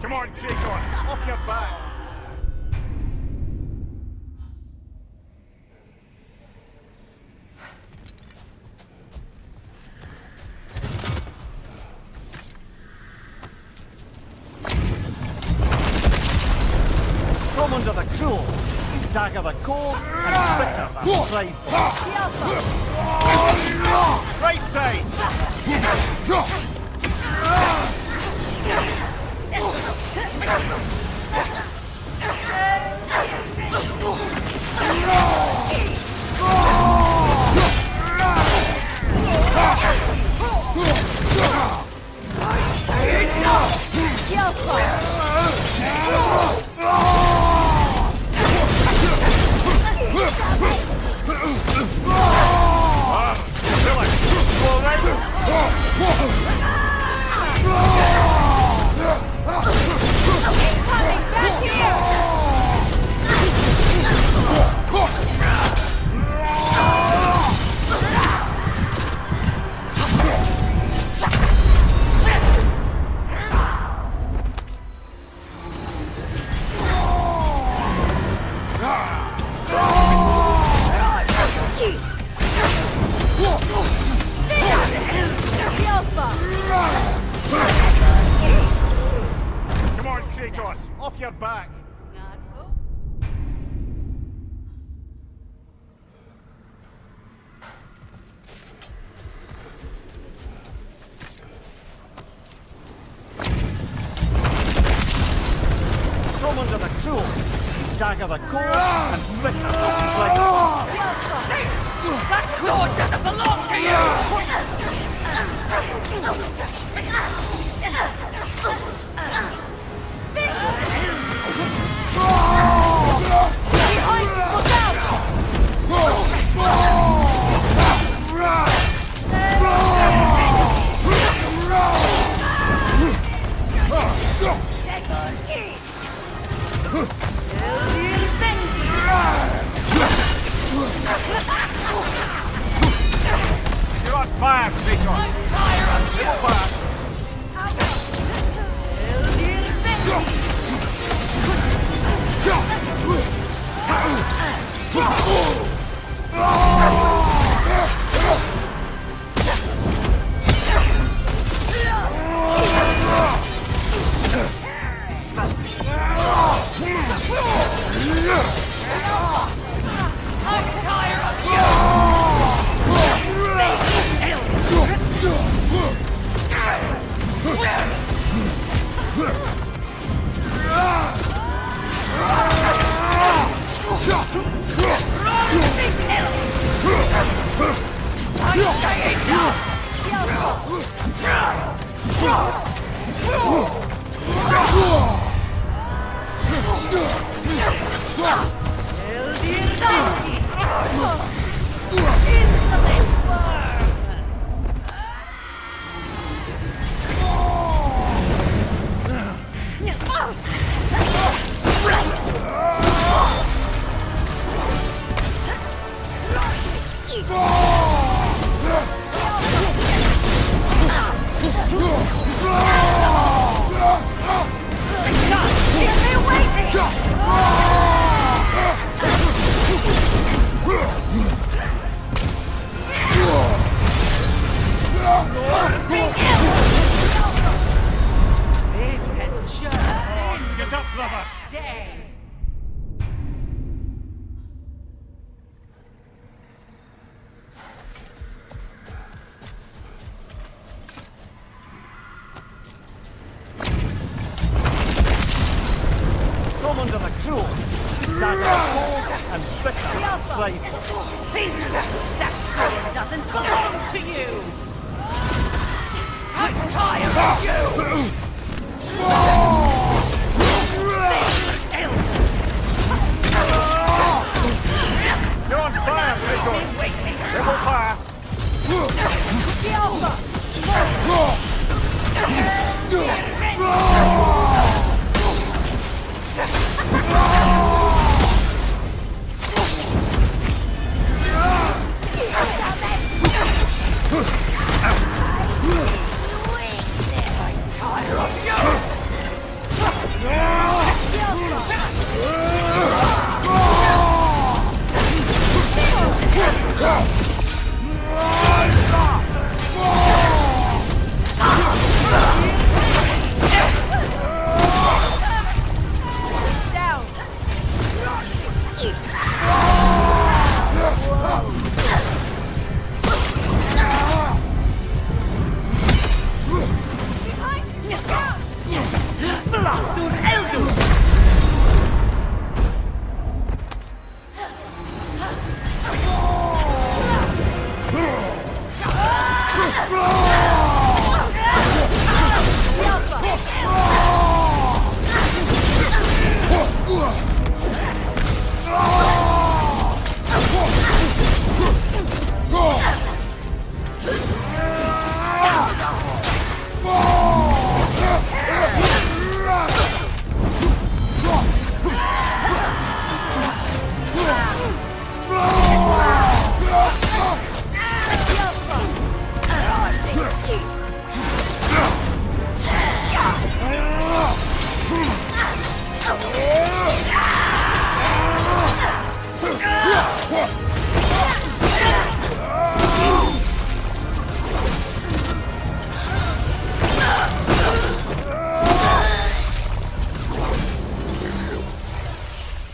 Come on, Jacob, off your back! From under the cruel, Dagger the cold and bitter the prideful. Right side! Come on, Kratos, off your back. From under the cruel, dagger the cold and bitter the prideful. That sword doesn't belong to You're on fire, Kratos. Little fire. I'm tired of you! This has just Get up, brother! day. From under the cruel, dagger cold and bitter the prideful. Think that sword doesn't belong to you. I'm tired of you. You're on fire, Kratos! They will pass!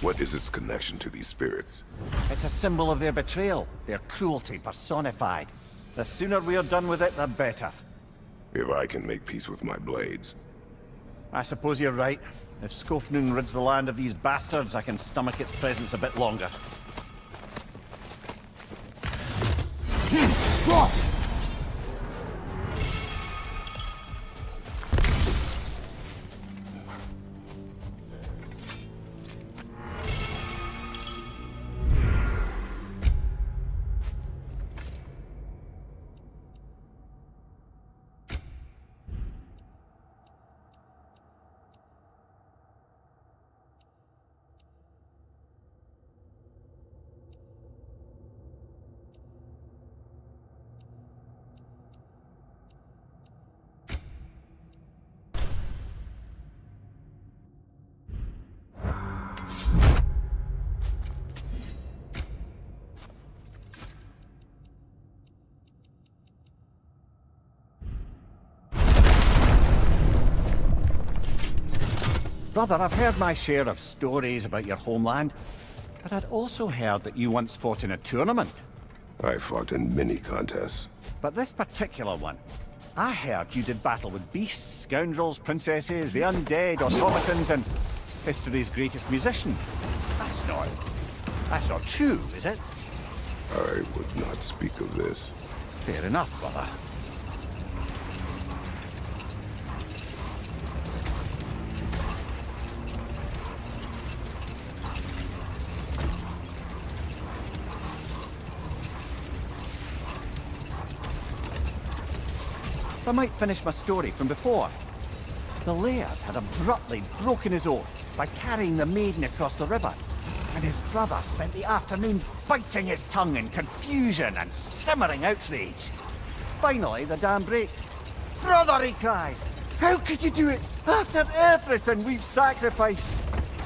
What is its connection to these spirits? It's a symbol of their betrayal, their cruelty personified. The sooner we're done with it, the better. If I can make peace with my blades. I suppose you're right. If Skofnung rids the land of these bastards, I can stomach its presence a bit longer. Brother, I've heard my share of stories about your homeland, but I'd also heard that you once fought in a tournament. I fought in many contests. But this particular one, I heard you did battle with beasts, scoundrels, princesses, the undead, automatons, and history's greatest musician. That's not true, is it? I would not speak of this. Fair enough, brother. I might finish my story from before. The Laird had abruptly broken his oath by carrying the maiden across the river, and his brother spent the afternoon biting his tongue in confusion and simmering outrage. Finally, the dam breaks. "Brother," he cries, "how could you do it after everything we've sacrificed?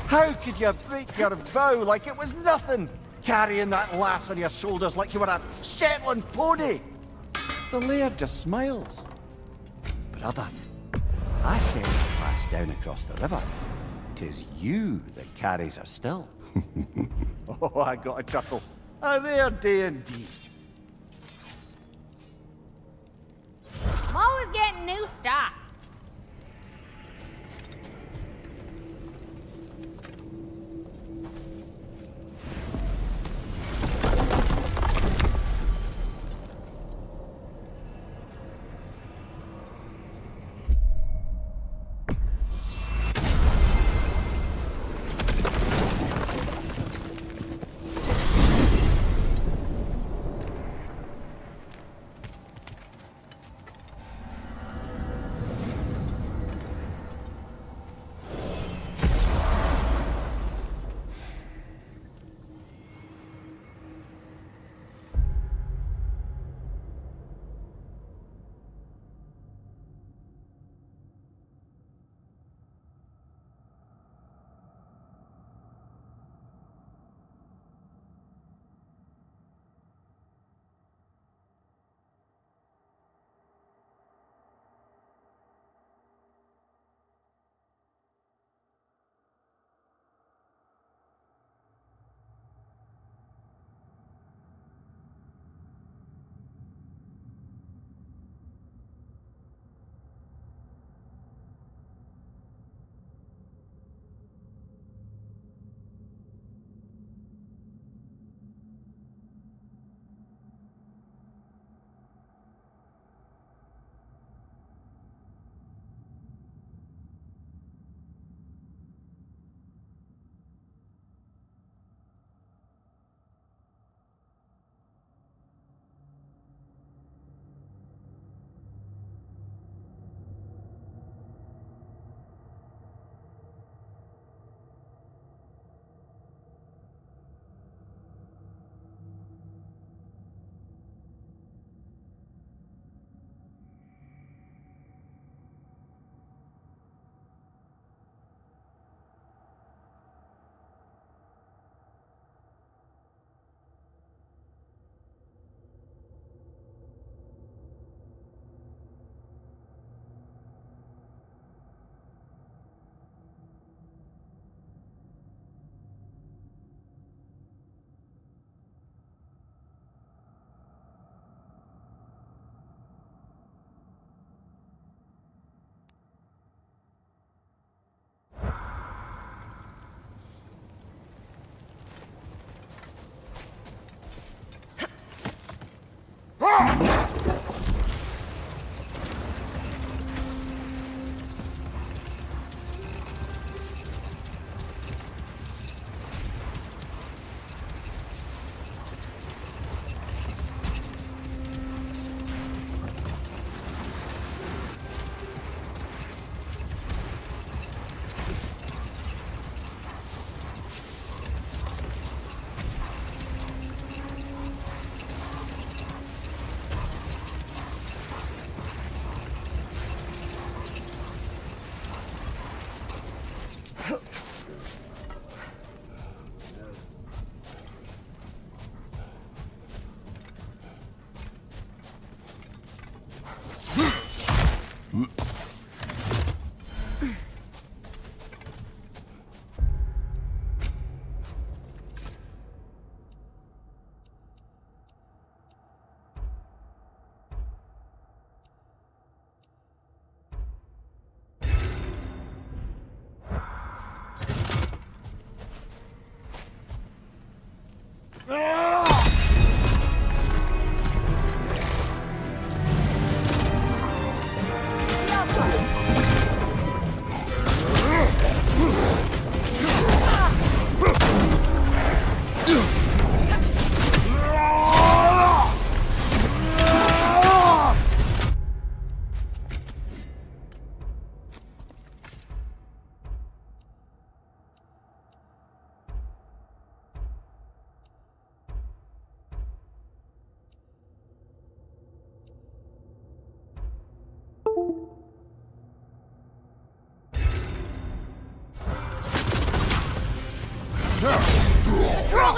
How could you break your vow like it was nothing, carrying that lass on your shoulders like you were a Shetland pony?" The Laird just smiles. "Brother, I said to pass down across the river. 'Tis you that carries her still." Oh, I got a chuckle. A rare day indeed. I'm always getting new stock.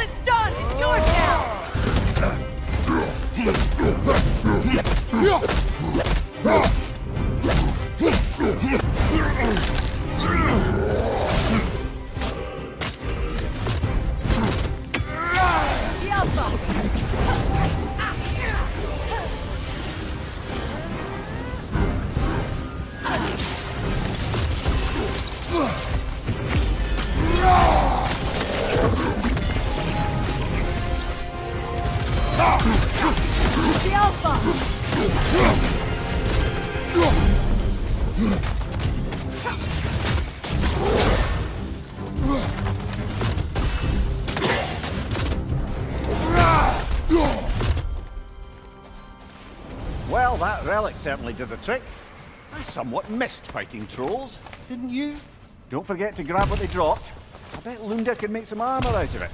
it's done! It's yours now! Well, that relic certainly did the trick. I somewhat missed fighting trolls, didn't you? Don't forget to grab what they dropped. I bet Lunda could make some armor out of it.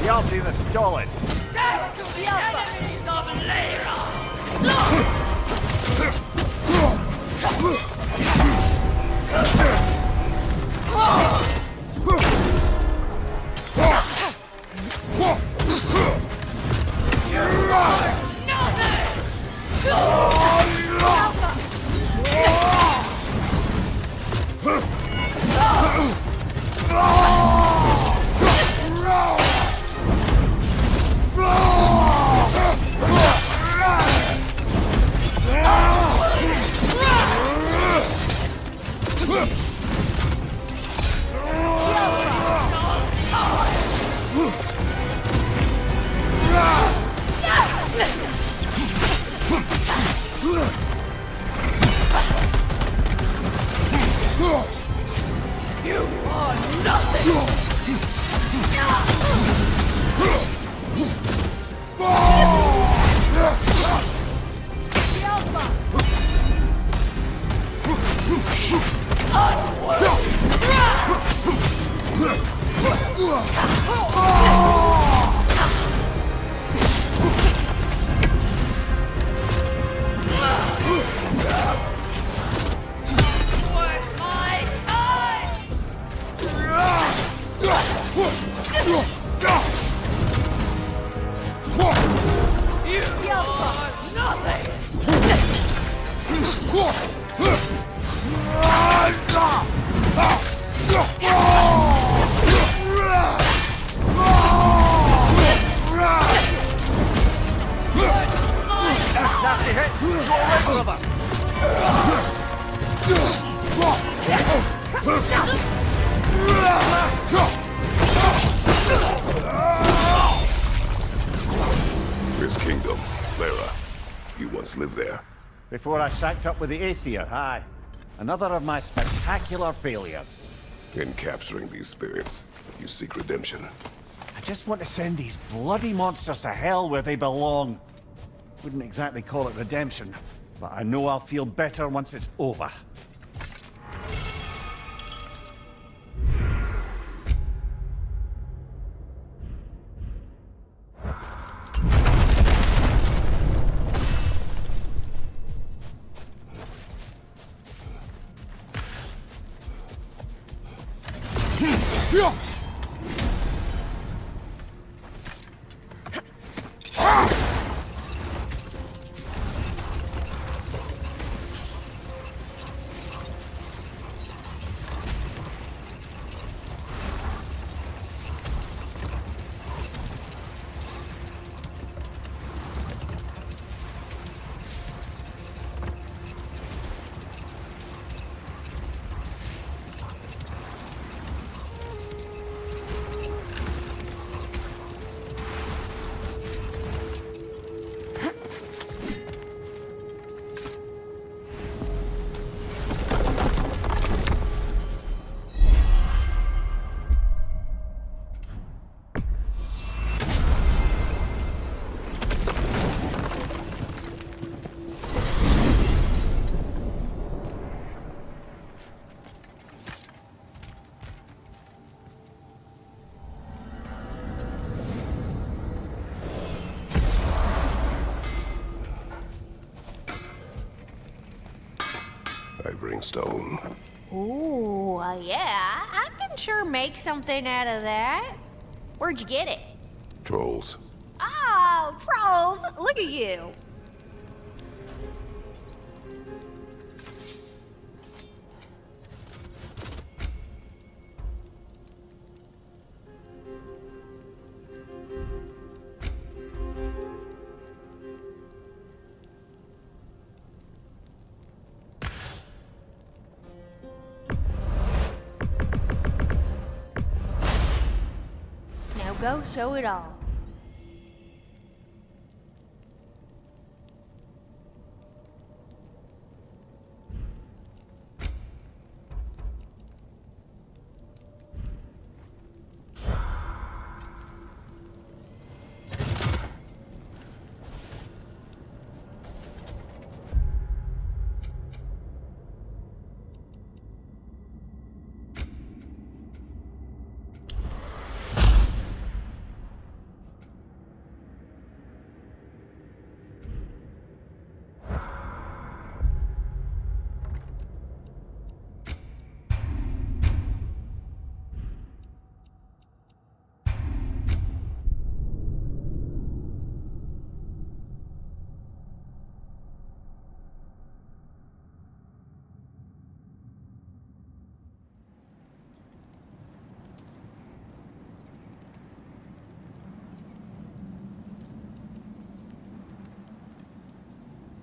Guilty the stolid. Death to the enemies of Lyra! You are This kingdom, Lyra. You once lived there. Before I shacked up with the Aesir, aye. Another of my spectacular failures. In capturing these spirits, you seek redemption. I just want to send these bloody monsters to hell where they belong. Wouldn't exactly call it redemption, but I know I'll feel better once it's over. I bring stone. Ooh, yeah, I can sure make something out of that. Where'd you get it? Trolls. Oh, trolls! Look at you. Now go show it all.